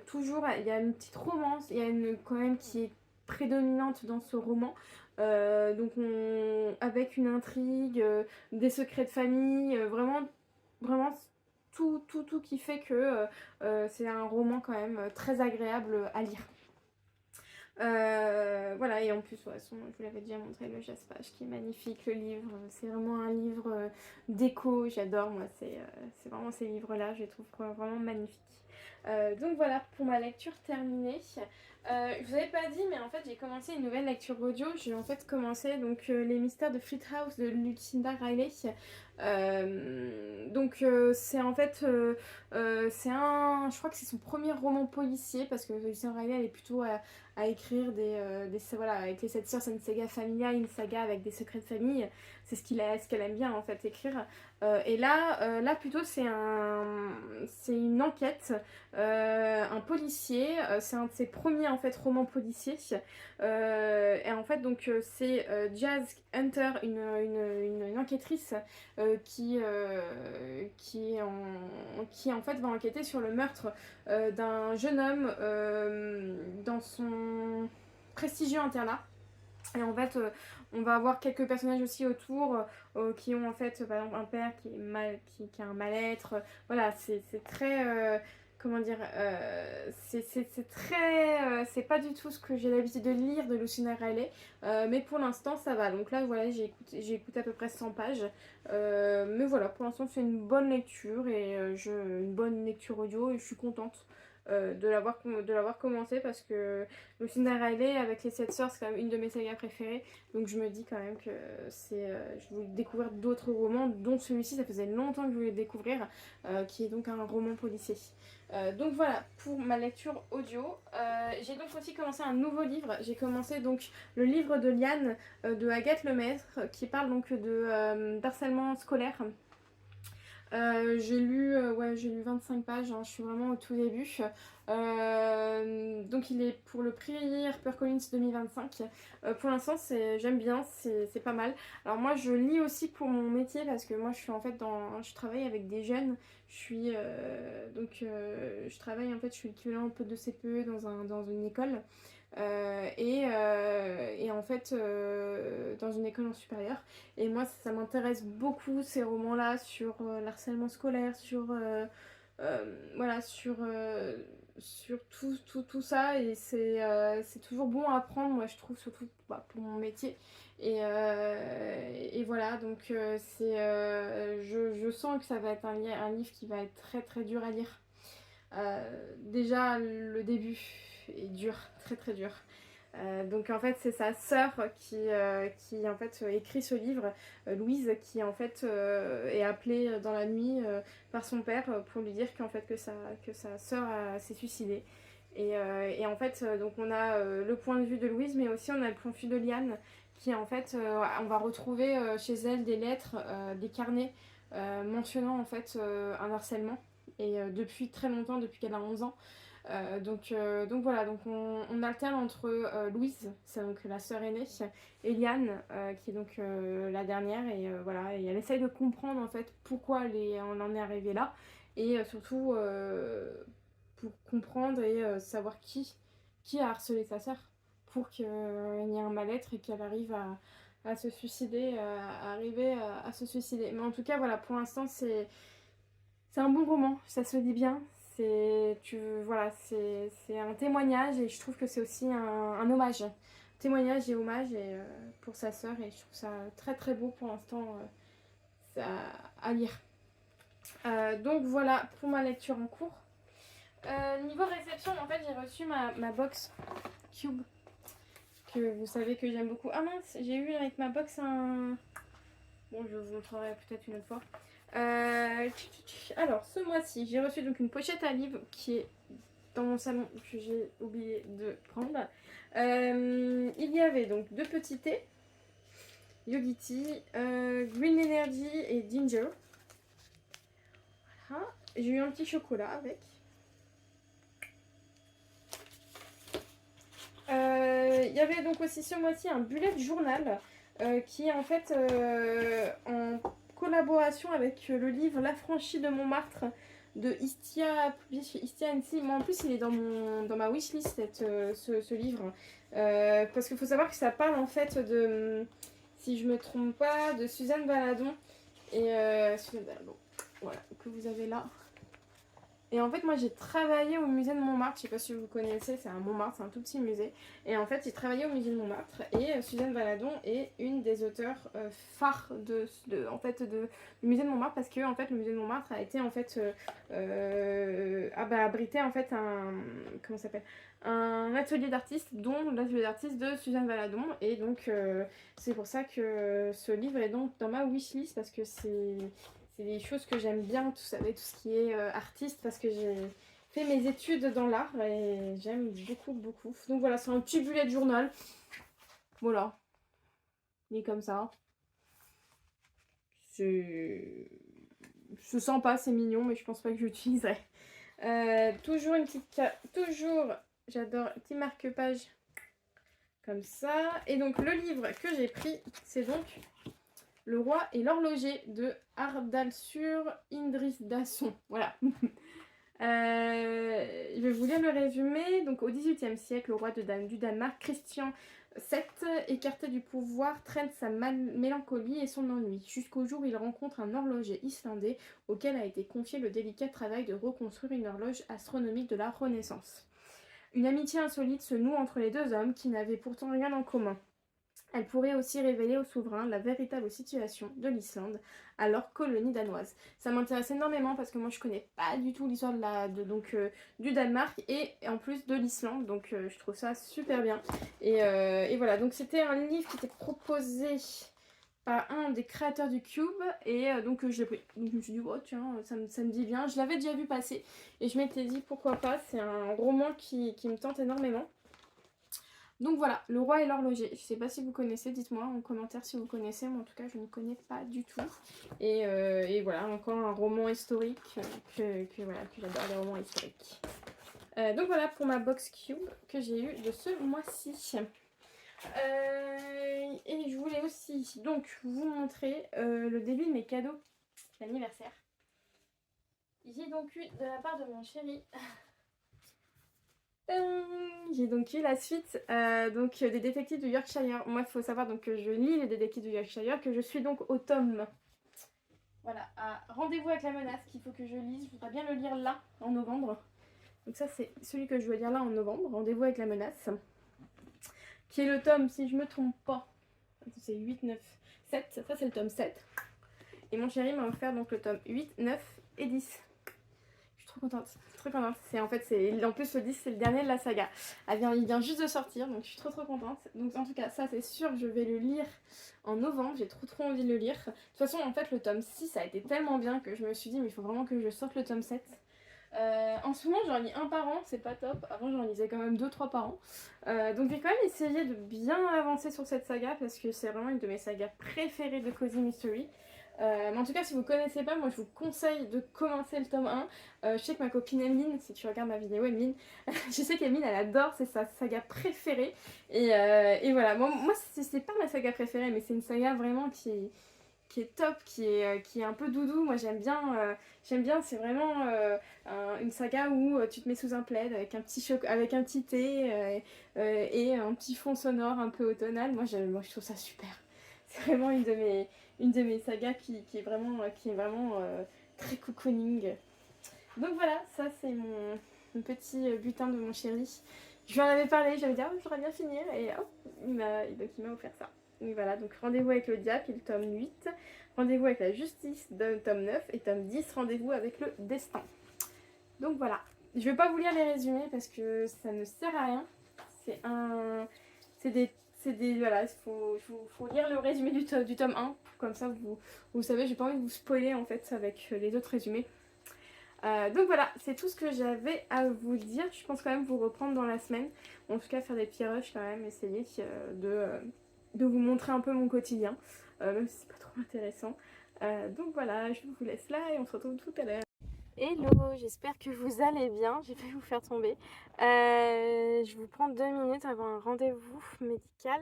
Toujours, il y a une petite romance, il y a une quand même qui est prédominante dans ce roman. Donc avec une intrigue, des secrets de famille, vraiment tout qui fait que c'est un roman quand même très agréable à lire. Voilà, et en plus, ouais, je vous l'avais déjà montré, le Jaspage qui est magnifique, le livre, c'est vraiment un livre déco, j'adore, moi, c'est vraiment ces livres-là, je les trouve vraiment magnifiques. Donc voilà, pour ma lecture terminée. Je vous avais pas dit, mais en fait, j'ai commencé une nouvelle lecture audio. J'ai en fait commencé donc Les Mystères de Fleet House de Lucinda Riley. C'est en fait, je crois que c'est son premier roman policier parce que Lucinda Riley elle est plutôt à écrire voilà, avec les 7 sœurs, c'est une saga familiale, une saga avec des secrets de famille. C'est ce qu'elle aime bien en fait écrire. Et là plutôt c'est une enquête, un policier. C'est un de ses premiers en fait romans policiers. Et en fait donc c'est Jazz Hunter, une enquêtrice qui en fait va enquêter sur le meurtre d'un jeune homme dans son prestigieux internat. Et en fait, on va avoir quelques personnages aussi autour qui ont en fait, par exemple, un père qui a un mal-être. Voilà, c'est très. Comment dire, c'est très. C'est pas du tout ce que j'ai l'habitude de lire de Lucinda Riley, mais pour l'instant ça va. Donc là, voilà, j'ai écouté à peu près 100 pages. Mais voilà, pour l'instant, c'est une bonne lecture et une bonne lecture audio et je suis contente de l'avoir commencé parce que Lucinda Riley avec les 7 sœurs c'est quand même une de mes sagas préférées, donc je me dis quand même que je voulais découvrir d'autres romans dont celui-ci, ça faisait longtemps que je voulais le découvrir, qui est donc un roman policier. Donc voilà pour ma lecture audio. J'ai donc aussi commencé un nouveau livre. J'ai commencé donc le livre de Liane de Agathe Lemaître qui parle donc de d'harcèlement scolaire. J'ai lu 25 pages, hein, je suis vraiment au tout début. Donc il est pour le prix HarperCollins 2025. Pour l'instant j'aime bien, c'est pas mal. Alors moi je lis aussi pour mon métier parce que moi je suis en fait je travaille avec des jeunes. Je travaille en fait, je suis équivalent un peu de CPE dans une école. Et en fait dans une école en supérieur, et moi ça m'intéresse beaucoup ces romans là sur l'harcèlement scolaire, voilà, sur tout ça, et c'est toujours bon à apprendre, moi je trouve, surtout pour mon métier. Et voilà, donc je sens que ça va être un livre qui va être très très dur à lire. Déjà le début est dur, très très dur. Donc en fait c'est sa sœur qui en fait écrit ce livre, Louise, qui en fait est appelée dans la nuit par son père pour lui dire qu'en fait que sa sœur s'est suicidée. Et en fait donc on a le point de vue de Louise, mais aussi on a le point de vue de Liane, qui en fait on va retrouver chez elle des lettres, des carnets mentionnant en fait un harcèlement, et depuis très longtemps, depuis qu'elle a 11 ans. Donc voilà, donc on alterne entre Louise, c'est donc la sœur aînée, et Liane, qui est donc la dernière, et voilà, et elle essaye de comprendre en fait pourquoi on en est arrivé là, et surtout pour comprendre et savoir qui a harcelé sa sœur, pour qu'il y ait un mal-être et qu'elle arrive à se suicider, à arriver à se suicider. Mais en tout cas, voilà, pour l'instant, c'est un bon roman, ça se lit bien. Voilà, c'est un témoignage, et je trouve que c'est aussi un hommage. Témoignage et hommage, et, pour sa sœur, et je trouve ça très très beau pour l'instant à lire. Donc voilà pour ma lecture en cours. Niveau réception, en fait, j'ai reçu ma box Cube, que vous savez que j'aime beaucoup. Ah mince, j'ai eu avec ma box un... Bon, je vous montrerai peut-être une autre fois. Alors, ce mois-ci, j'ai reçu donc une pochette à livres qui est dans mon salon, que j'ai oublié de prendre. Il y avait donc 2 petits thés, Yogi Tea, Green Energy et Ginger. Voilà. J'ai eu un petit chocolat avec. Il y avait donc aussi ce mois-ci un bullet journal qui est en fait en collaboration avec le livre L'Affranchi de Montmartre de Istia, publié chez Istia Annecy. Moi en plus il est dans ma wishlist ce livre, parce qu'il faut savoir que ça parle en fait de, si je me trompe pas, de Suzanne Valadon, et Suzanne Valadon, voilà, que vous avez là. Et en fait, moi j'ai travaillé au musée de Montmartre, je sais pas si vous connaissez, c'est à Montmartre, c'est un tout petit musée. Et en fait, j'ai travaillé au musée de Montmartre, et Suzanne Valadon est une des auteurs phares du musée de Montmartre, parce que en fait, le musée de Montmartre a été en fait abrité en fait comment ça s'appelle, un atelier d'artistes, dont l'atelier d'artistes de Suzanne Valadon. Et donc c'est pour ça que ce livre est donc dans ma wishlist, parce que c'est des choses que j'aime bien, tout ce qui est artiste, parce que j'ai fait mes études dans l'art et j'aime beaucoup, beaucoup. Donc voilà, c'est un petit bullet journal. Voilà. Il est comme ça. C'est sympa, c'est mignon, mais je pense pas que j'utiliserai. Toujours une petite... Toujours, j'adore, petit marque-page comme ça. Et donc le livre que j'ai pris, c'est donc Le Roi et l'Horloger de Ardalsur Indrisdason. Voilà. Je vais vous lire le résumé. Donc, au XVIIIe siècle, le roi du Danemark, Christian VII, écarté du pouvoir, traîne sa mélancolie et son ennui, jusqu'au jour où il rencontre un horloger islandais auquel a été confié le délicat travail de reconstruire une horloge astronomique de la Renaissance. Une amitié insolite se noue entre les deux hommes qui n'avaient pourtant rien en commun. Elle pourrait aussi révéler au souverain la véritable situation de l'Islande, alors colonie danoise. Ça m'intéresse énormément parce que moi je connais pas du tout l'histoire du Danemark et en plus de l'Islande, donc je trouve ça super bien. Et voilà, donc c'était un livre qui était proposé par un des créateurs du Cube, et donc je l'ai pris. Donc je me suis dit, oh tiens, ça me dit bien. Je l'avais déjà vu passer et je m'étais dit pourquoi pas, c'est un roman qui me tente énormément. Donc voilà, Le Roi et l'Horloger. Je sais pas si vous connaissez, dites-moi en commentaire si vous connaissez, mais en tout cas je ne connais pas du tout. Et voilà, encore un roman historique, que j'adore les romans historiques. Donc voilà pour ma box Cube que j'ai eue de ce mois-ci. Et je voulais aussi donc vous montrer le début de mes cadeaux d'anniversaire. J'ai donc eu de la part de mon chéri... J'ai donc eu la suite des détectives de Yorkshire. Moi, il faut savoir donc, que je lis les détectives de Yorkshire, que je suis donc au tome. Voilà, à Rendez-vous avec la menace, qu'il faut que je lise. Je voudrais bien le lire là, en novembre. Donc ça, c'est celui que je veux lire là en novembre, Rendez-vous avec la menace. Qui est le tome, si je me trompe pas, c'est 8, 9, 7. Ça, c'est le tome 7. Et mon chéri m'a offert donc le tome 8, 9 et 10. trop contente, très contente. En plus le 10 c'est le dernier de la saga. Il vient juste de sortir, donc je suis trop contente. Donc en tout cas, ça c'est sûr, je vais le lire en novembre, j'ai trop envie de le lire. De toute façon, en fait, le tome 6 a été tellement bien que je me suis dit, mais il faut vraiment que je sorte le tome 7. En ce moment, j'en lis un par an, c'est pas top. Avant, j'en lisais quand même 2-3 par an. Donc, j'ai quand même essayé de bien avancer sur cette saga parce que c'est vraiment une de mes sagas préférées de Cozy Mystery. Mais en tout cas, si vous connaissez pas, moi je vous conseille de commencer le tome 1. Je sais que ma copine Emeline, si tu regardes ma vidéo, Emeline, je sais qu'Emeline elle adore, c'est sa saga préférée. Et voilà, moi c'est pas ma saga préférée, mais c'est une saga vraiment qui est top, qui est un peu doudou. Moi j'aime bien, c'est vraiment une saga où tu te mets sous un plaid avec avec un petit thé et un petit fond sonore un peu automnal. Moi je trouve ça super. C'est vraiment une de mes sagas qui est vraiment très cocooning. Donc voilà, ça c'est mon petit butin de mon chéri. Je lui en avais parlé, j'avais dit oh, j'aurais bien finir et hop, il m'a offert ça. Donc voilà, donc rendez-vous avec le diable, qui est le tome 8. Rendez-vous avec la justice, de tome 9. Et tome 10, rendez-vous avec le destin. Donc voilà. Je vais pas vous lire les résumés parce que ça ne sert à rien. C'est des voilà, faut lire le résumé du tome 1. Comme ça, vous savez, j'ai pas envie de vous spoiler en fait avec les autres résumés. Donc voilà, c'est tout ce que j'avais à vous dire. Je pense quand même vous reprendre dans la semaine. En tout cas, faire des petits rushs quand même, essayer de vous montrer un peu mon quotidien. Même si c'est pas trop intéressant. Donc voilà, je vous laisse là et on se retrouve tout à l'heure. Hello, j'espère que vous allez bien. J'ai failli vous faire tomber. Je vous prends 2 minutes avant un rendez-vous médical.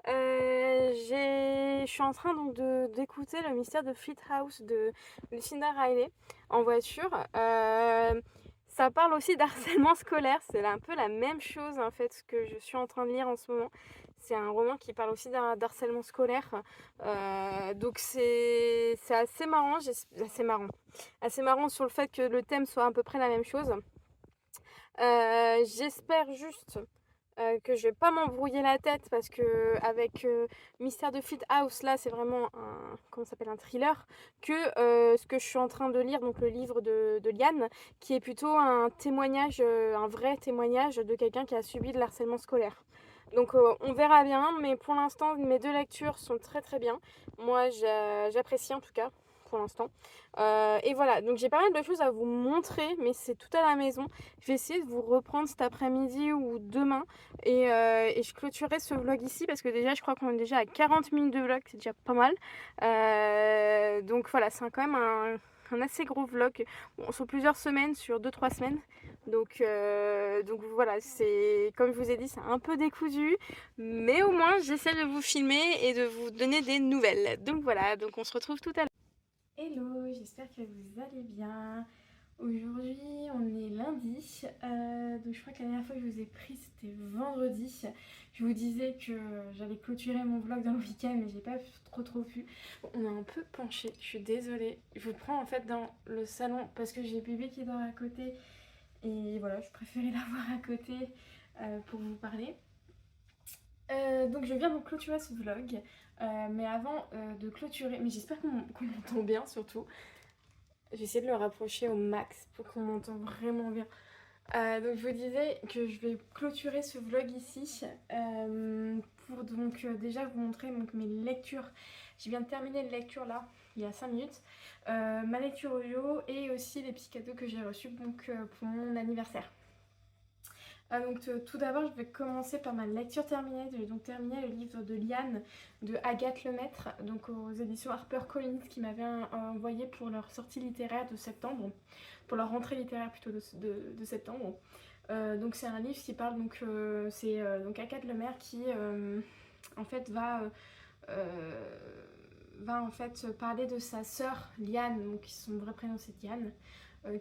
Je suis en train donc d'écouter le mystère de Fleet House de Lucinda Riley en voiture. Ça parle aussi d'harcèlement scolaire. C'est un peu la même chose en fait que je suis en train de lire en ce moment. C'est un roman qui parle aussi d'harcèlement scolaire. Donc c'est assez marrant. Assez marrant sur le fait que le thème soit à peu près la même chose. J'espère juste que je vais pas m'embrouiller la tête parce que avec Mystère de Fleet House là c'est vraiment un thriller que ce que je suis en train de lire, donc le livre de Liane, qui est plutôt un témoignage, un vrai témoignage de quelqu'un qui a subi de l'harcèlement scolaire. Donc on verra bien, mais pour l'instant mes 2 lectures sont très bien. Moi j'apprécie en tout cas pour l'instant. Et voilà, donc j'ai pas mal de choses à vous montrer, mais c'est tout à la maison. Je vais essayer de vous reprendre cet après-midi ou demain et je clôturerai ce vlog ici parce que déjà je crois qu'on est déjà à 40 minutes de vlog, c'est déjà pas mal. Donc voilà, c'est quand même un assez gros vlog, bon, sur plusieurs semaines, sur 2-3 semaines. Donc voilà, c'est comme je vous ai dit, c'est un peu décousu, mais au moins j'essaie de vous filmer et de vous donner des nouvelles. Donc voilà, donc on se retrouve tout à l'heure. Hello, j'espère que vous allez bien. Aujourd'hui on est lundi, donc je crois que la dernière fois que je vous ai pris c'était vendredi. Je vous disais que j'allais clôturer mon vlog dans le week-end mais j'ai pas trop pu. Bon, on a un peu penché, je suis désolée. Je vous prends en fait dans le salon parce que j'ai bébé qui dort à côté. Et voilà, je préférais l'avoir à côté pour vous parler. Donc je viens de clôturer ce vlog. Mais avant de clôturer, mais j'espère qu'on m'entend bien surtout. J'essaie de le rapprocher au max pour qu'on m'entende vraiment bien. Donc je vous disais que je vais clôturer ce vlog ici pour donc déjà vous montrer donc, mes lectures. Je viens de terminer une lecture là, il y a 5 minutes. Ma lecture audio et aussi les petits cadeaux que j'ai reçus donc, pour mon anniversaire. Donc tout d'abord je vais commencer par ma lecture terminée. J'ai donc terminé le livre de Liane de Agathe Lemaître, donc aux éditions HarperCollins, qui m'avaient envoyé pour leur sortie littéraire de septembre, pour leur rentrée littéraire plutôt de septembre. Donc c'est un livre qui parle donc c'est donc Agathe Lemaître qui en fait va en fait parler de sa sœur Liane, donc son vrai prénom c'est Diane,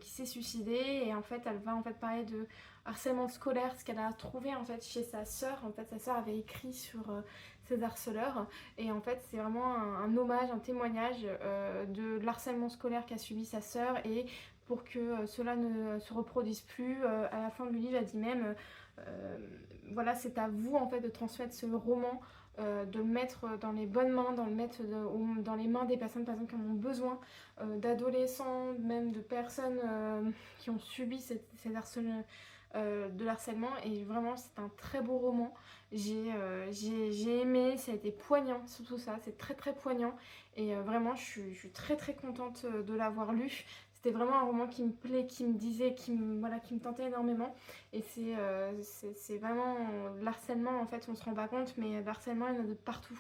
qui s'est suicidée, et en fait elle va en fait parler de harcèlement scolaire, ce qu'elle a trouvé en fait chez sa sœur. En fait sa sœur avait écrit sur ces harceleurs, et en fait c'est vraiment un hommage, un témoignage de l'harcèlement scolaire qu'a subi sa sœur, et pour que cela ne se reproduise plus. À la fin du livre elle dit même voilà, c'est à vous en fait de transmettre ce roman, de le mettre dans les bonnes mains, dans le mettre dans les mains des personnes par exemple qui en ont besoin, d'adolescents, même de personnes qui ont subi de l'harcèlement. Et vraiment c'est un très beau roman. J'ai aimé, ça a été poignant, surtout ça, c'est très très poignant. Et vraiment je suis très très contente de l'avoir lu. C'était vraiment un roman qui me plaît, qui me disait, voilà, qui me tentait énormément. Et c'est vraiment l'harcèlement, en fait, on se rend pas compte, mais l'harcèlement, il y en a de partout.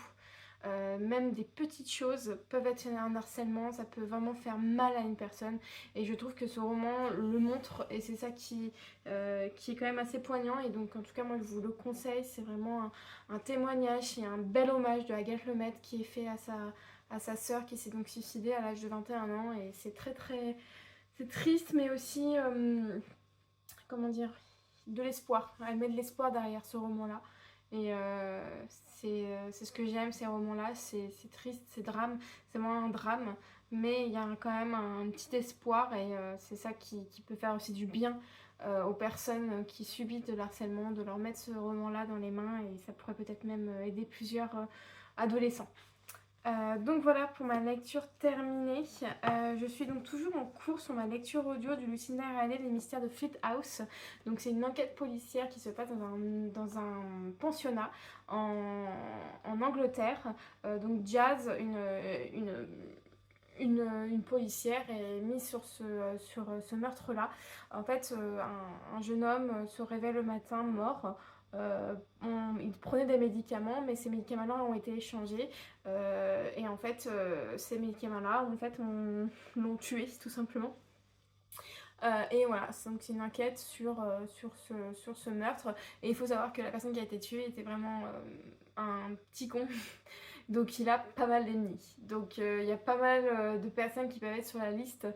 Même des petites choses peuvent être un harcèlement, ça peut vraiment faire mal à une personne. Et je trouve que ce roman le montre, et c'est ça qui est quand même assez poignant. Et donc, en tout cas, moi, je vous le conseille. C'est vraiment un témoignage et un bel hommage de Agathe Lemaitre qui est fait à sa sœur qui s'est donc suicidée à l'âge de 21 ans. Et c'est très très... C'est triste, mais aussi, comment dire, de l'espoir. Elle met de l'espoir derrière ce roman-là. Et c'est ce que j'aime, ces romans-là. C'est triste, c'est drame, c'est moins un drame. Mais il y a quand même un petit espoir et c'est ça qui peut faire aussi du bien aux personnes qui subissent de l'harcèlement, de leur mettre ce roman-là dans les mains et ça pourrait peut-être même aider plusieurs adolescents. Donc voilà pour ma lecture terminée. Je suis donc toujours en cours sur ma lecture audio du Lucinda Riley, Les Mystères de Fleet House. Donc c'est une enquête policière qui se passe dans un pensionnat en Angleterre. Donc Jazz, une policière, est mise sur ce meurtre-là. En fait, un jeune homme se réveille le matin mort. Il prenait des médicaments, mais ces médicaments-là ont été échangés. Et en fait, ces médicaments-là, en fait, l'ont tué, tout simplement. Et voilà, donc c'est une enquête sur ce meurtre. Et il faut savoir que la personne qui a été tuée était vraiment un petit con. Donc il a pas mal d'ennemis. Donc il y a pas mal de personnes qui peuvent être sur la liste.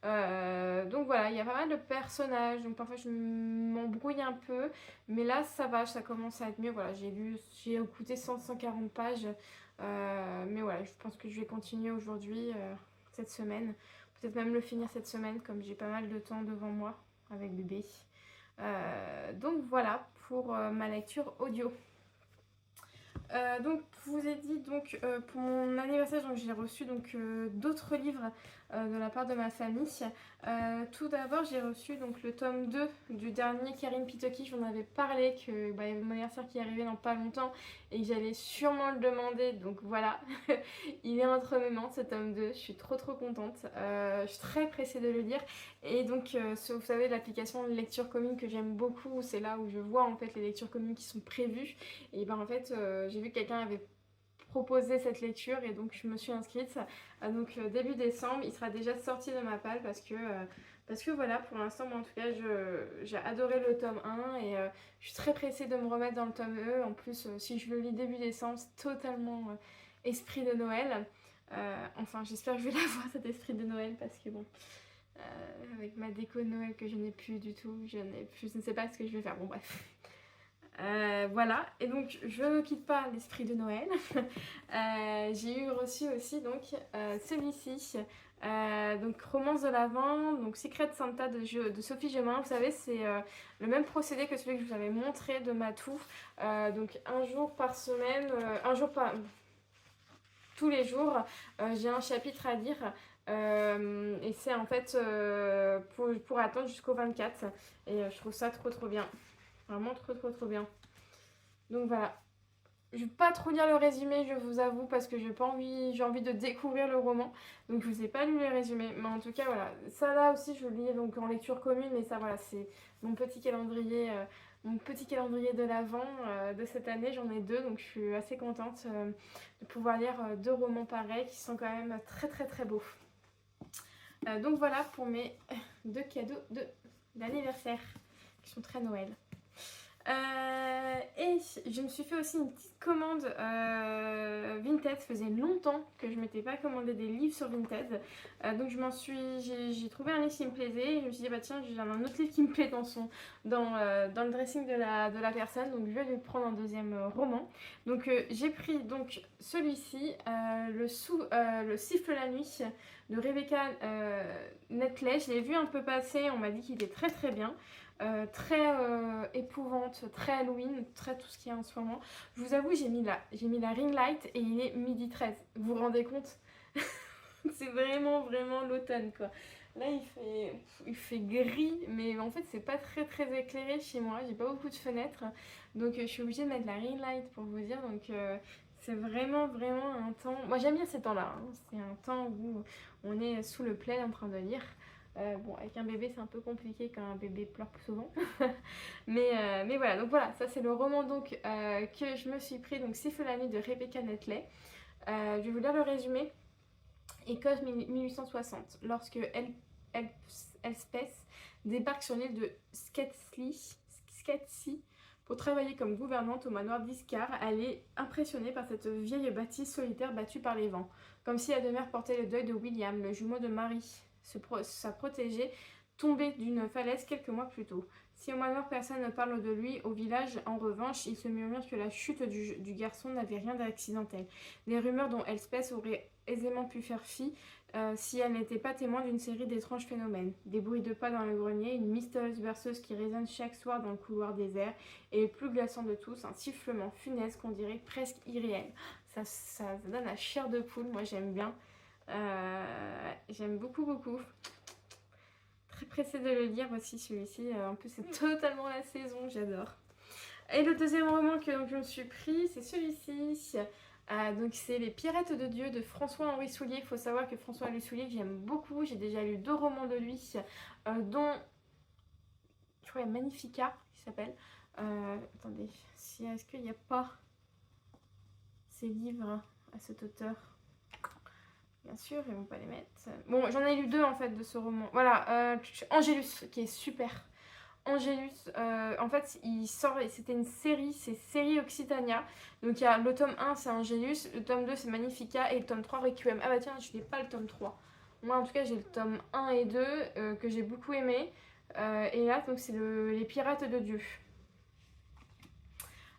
Donc voilà, il y a pas mal de personnages. Donc parfois je m'embrouille un peu. Mais là ça va, ça commence à être mieux. Voilà, j'ai écouté 140 pages. Mais voilà, je pense que je vais continuer aujourd'hui, cette semaine. Peut-être même le finir cette semaine, comme j'ai pas mal de temps devant moi avec bébé. Donc voilà pour ma lecture audio. Donc je vous ai dit donc pour mon anniversaire j'ai reçu donc d'autres livres de la part de ma famille. Tout d'abord j'ai reçu donc le tome 2 du dernier Karin Pitoki. J'en avais parlé que il y avait mon anniversaire qui arrivait dans pas longtemps et que j'allais sûrement le demander, donc voilà. Il est entre mes mains ce tome 2, je suis trop contente. Je suis très pressée de le lire. Et donc vous savez l'application lecture commune que j'aime beaucoup, c'est là où je vois en fait les lectures communes qui sont prévues. Et ben en fait j'ai vu que quelqu'un avait proposé cette lecture et donc je me suis inscrite. Donc début décembre, il sera déjà sorti de ma palle parce que voilà, pour l'instant moi en tout cas j'ai adoré le tome 1 et je suis très pressée de me remettre dans le tome E. En plus si je le lis début décembre, c'est totalement esprit de Noël. Enfin j'espère que je vais l'avoir cet esprit de Noël parce que bon, avec ma déco de Noël que je n'ai plus du tout, je ne sais pas ce que je vais faire, bon bref. Voilà, et donc je ne quitte pas l'esprit de Noël. J'ai reçu aussi donc celui-ci, donc Romance de l'Avent, donc Secret Santa de Sophie Gemin. Vous savez, c'est le même procédé que celui que je vous avais montré de Matou. Donc un jour par semaine, tous les jours, j'ai un chapitre à lire. Et c'est en fait pour attendre jusqu'au 24. Et je trouve ça trop bien. Vraiment trop bien. Donc voilà. Je vais pas trop lire le résumé, je vous avoue, parce que j'ai envie de découvrir le roman. Donc je vous ai pas lu le résumé. Mais en tout cas, voilà. Ça là aussi, je le lis donc en lecture commune. Mais ça, voilà, c'est mon petit calendrier de l'Avent de cette année. J'en ai 2, donc je suis assez contente de pouvoir lire 2 romans pareils qui sont quand même très beaux. Donc voilà pour mes 2 cadeaux d'anniversaire qui sont très Noël. Et je me suis fait aussi une petite commande Vinted. Ça faisait longtemps que je m'étais pas commandé des livres sur Vinted. Donc j'ai trouvé un livre qui me plaisait. Et je me suis dit bah tiens, j'ai un autre livre qui me plaît dans le dressing de la personne. Donc je vais lui prendre un deuxième roman. Donc j'ai pris donc celui-ci, le siffle la nuit de Rebecca Netley. Je l'ai vu un peu passer, on m'a dit qu'il était très bien. très épouvante, très Halloween, très tout ce qu'il y a en ce moment. Je vous avoue, j'ai mis la ring light et il est midi 13. Vous vous rendez compte? C'est vraiment, vraiment l'automne, quoi. Là, il fait gris, mais en fait, c'est pas très, très éclairé chez moi. J'ai pas beaucoup de fenêtres. Donc, je suis obligée de mettre la ring light pour vous dire. Donc, c'est vraiment, vraiment un temps... Moi, j'aime bien ces temps-là, hein. C'est un temps où on est sous le plaid en train de lire. Bon, avec un bébé, c'est un peu compliqué quand un bébé pleure souvent. mais voilà, donc voilà, ça c'est le roman donc, que je me suis pris. Donc, Siffle la nuit de Rebecca Netley. Je vais vous lire le résumé. Écosse 1860, lorsque Elspeth débarque sur l'île de Sketsy pour travailler comme gouvernante au manoir d'Iscar, elle est impressionnée par cette vieille bâtisse solitaire battue par les vents, comme si la demeure portait le deuil de William, le jumeau de Marie, sa protégée, tombée d'une falaise quelques mois plus tôt. Si au manoir personne ne parle de lui, au village, en revanche, il se murmure que la chute du garçon n'avait rien d'accidentel. Des rumeurs dont Elspeth aurait aisément pu faire fi si elle n'était pas témoin d'une série d'étranges phénomènes. Des bruits de pas dans le grenier, une mystérieuse berceuse qui résonne chaque soir dans le couloir désert, et le plus glaçant de tous, un sifflement funeste qu'on dirait presque irréel. Ça donne la chair de poule, moi j'aime bien. J'aime beaucoup, beaucoup. Très pressée de le lire aussi celui-ci. En plus c'est totalement la saison, j'adore. Et le deuxième roman que je me suis pris, c'est celui-ci. Donc c'est Les Pirates de Dieu de François-Henri Soulier. Il faut savoir que François-Henri Soulier, j'aime beaucoup. J'ai déjà lu 2 romans de lui, dont, je crois, il y a Magnifica, qui s'appelle. Attendez, est-ce qu'il n'y a pas ces livres à cet auteur? Bien sûr, ils vont pas les mettre. Bon, j'en ai lu 2 en fait de ce roman. Voilà, Angélus, qui est super. Angélus, en fait, c'était une série, c'est Série Occitania. Donc il y a le tome 1, c'est Angélus, le tome 2, c'est Magnifica, et le tome 3, Requiem. Ah bah tiens, je n'ai pas le tome 3. Moi, en tout cas, j'ai le tome 1 et 2, que j'ai beaucoup aimé. Et là, donc c'est Les Pirates de Dieu.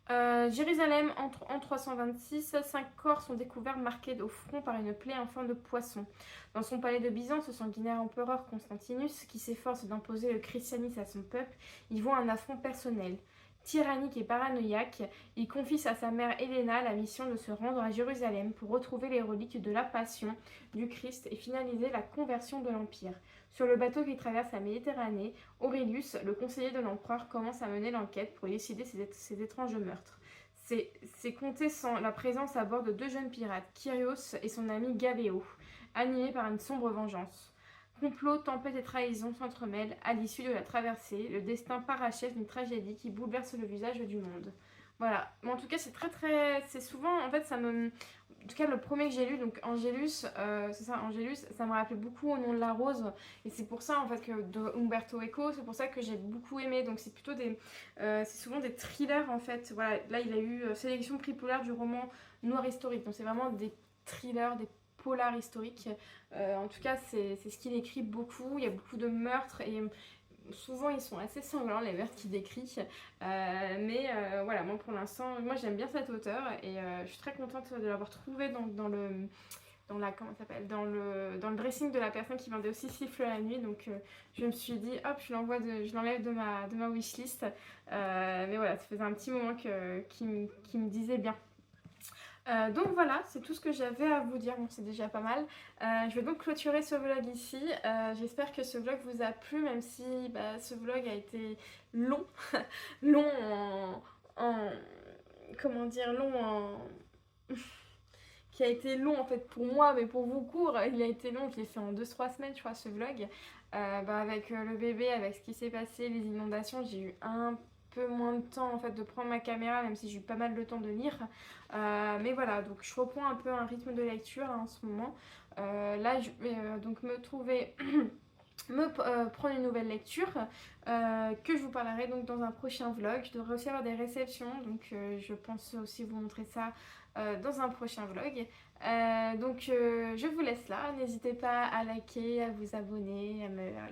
Jérusalem en 326, 5 corps sont découverts marqués au front par une plaie en forme de poisson. Dans son palais de Byzance, le sanguinaire empereur Constantinus, qui s'efforce d'imposer le christianisme à son peuple, y voit un affront personnel. Tyrannique et paranoïaque, il confie à sa mère Helena la mission de se rendre à Jérusalem pour retrouver les reliques de la Passion du Christ et finaliser la conversion de l'Empire. Sur le bateau qui traverse la Méditerranée, Aurelius, le conseiller de l'empereur, commence à mener l'enquête pour élucider ces étranges meurtres. C'est compté sans la présence à bord de 2 jeunes pirates, Kyrios et son ami Gabéo, animés par une sombre vengeance. Complot, tempête et trahison s'entremêlent à l'issue de la traversée, le destin parachève d'une tragédie qui bouleverse le visage du monde. Voilà, mais en tout cas c'est souvent, en fait en tout cas le premier que j'ai lu, donc Angélus, c'est ça, Angélus, ça me rappelait beaucoup Au nom de la rose, et c'est pour ça en fait que de Umberto Eco, c'est pour ça que j'ai beaucoup aimé. Donc c'est plutôt c'est souvent des thrillers en fait. Voilà, là il a eu sélection prix Polar du roman noir historique, donc c'est vraiment des thrillers, des polars historiques. En tout cas c'est ce qu'il écrit beaucoup. Il y a beaucoup de meurtres et souvent ils sont assez sanglants les meurtres qu'il décrit, mais voilà, moi pour l'instant, moi j'aime bien cet auteur et je suis très contente de l'avoir trouvé dans le dressing de la personne qui vendait aussi Siffle la nuit. Donc je me suis dit hop, je l'enlève de ma wishlist, mais voilà, ça faisait un petit moment qui me disait bien. Donc voilà, c'est tout ce que j'avais à vous dire, bon c'est déjà pas mal. Je vais donc clôturer ce vlog ici. J'espère que ce vlog vous a plu, même si ce vlog a été long, long comment dire, long en... qui a été long en fait pour moi, mais pour vous court, il a été long, je l'ai fait en 2-3 semaines je crois ce vlog. Avec le bébé, avec ce qui s'est passé, les inondations, j'ai eu un peu moins de temps en fait de prendre ma caméra, même si j'ai eu pas mal de temps de lire, mais voilà, donc je reprends un peu un rythme de lecture en ce moment. Là je vais donc me trouver prendre une nouvelle lecture, que je vous parlerai donc dans un prochain vlog. Je devrais aussi avoir des réceptions, donc je pense aussi vous montrer ça dans un prochain vlog. Donc je vous laisse là, n'hésitez pas à liker, à vous abonner,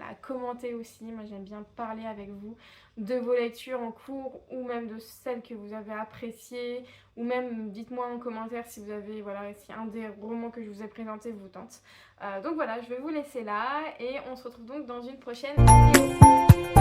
à commenter aussi. Moi j'aime bien parler avec vous de vos lectures en cours ou même de celles que vous avez appréciées, ou même dites-moi en commentaire si vous avez, voilà, si un des romans que je vous ai présenté vous tente. Donc voilà, je vais vous laisser là et on se retrouve donc dans une prochaine vidéo.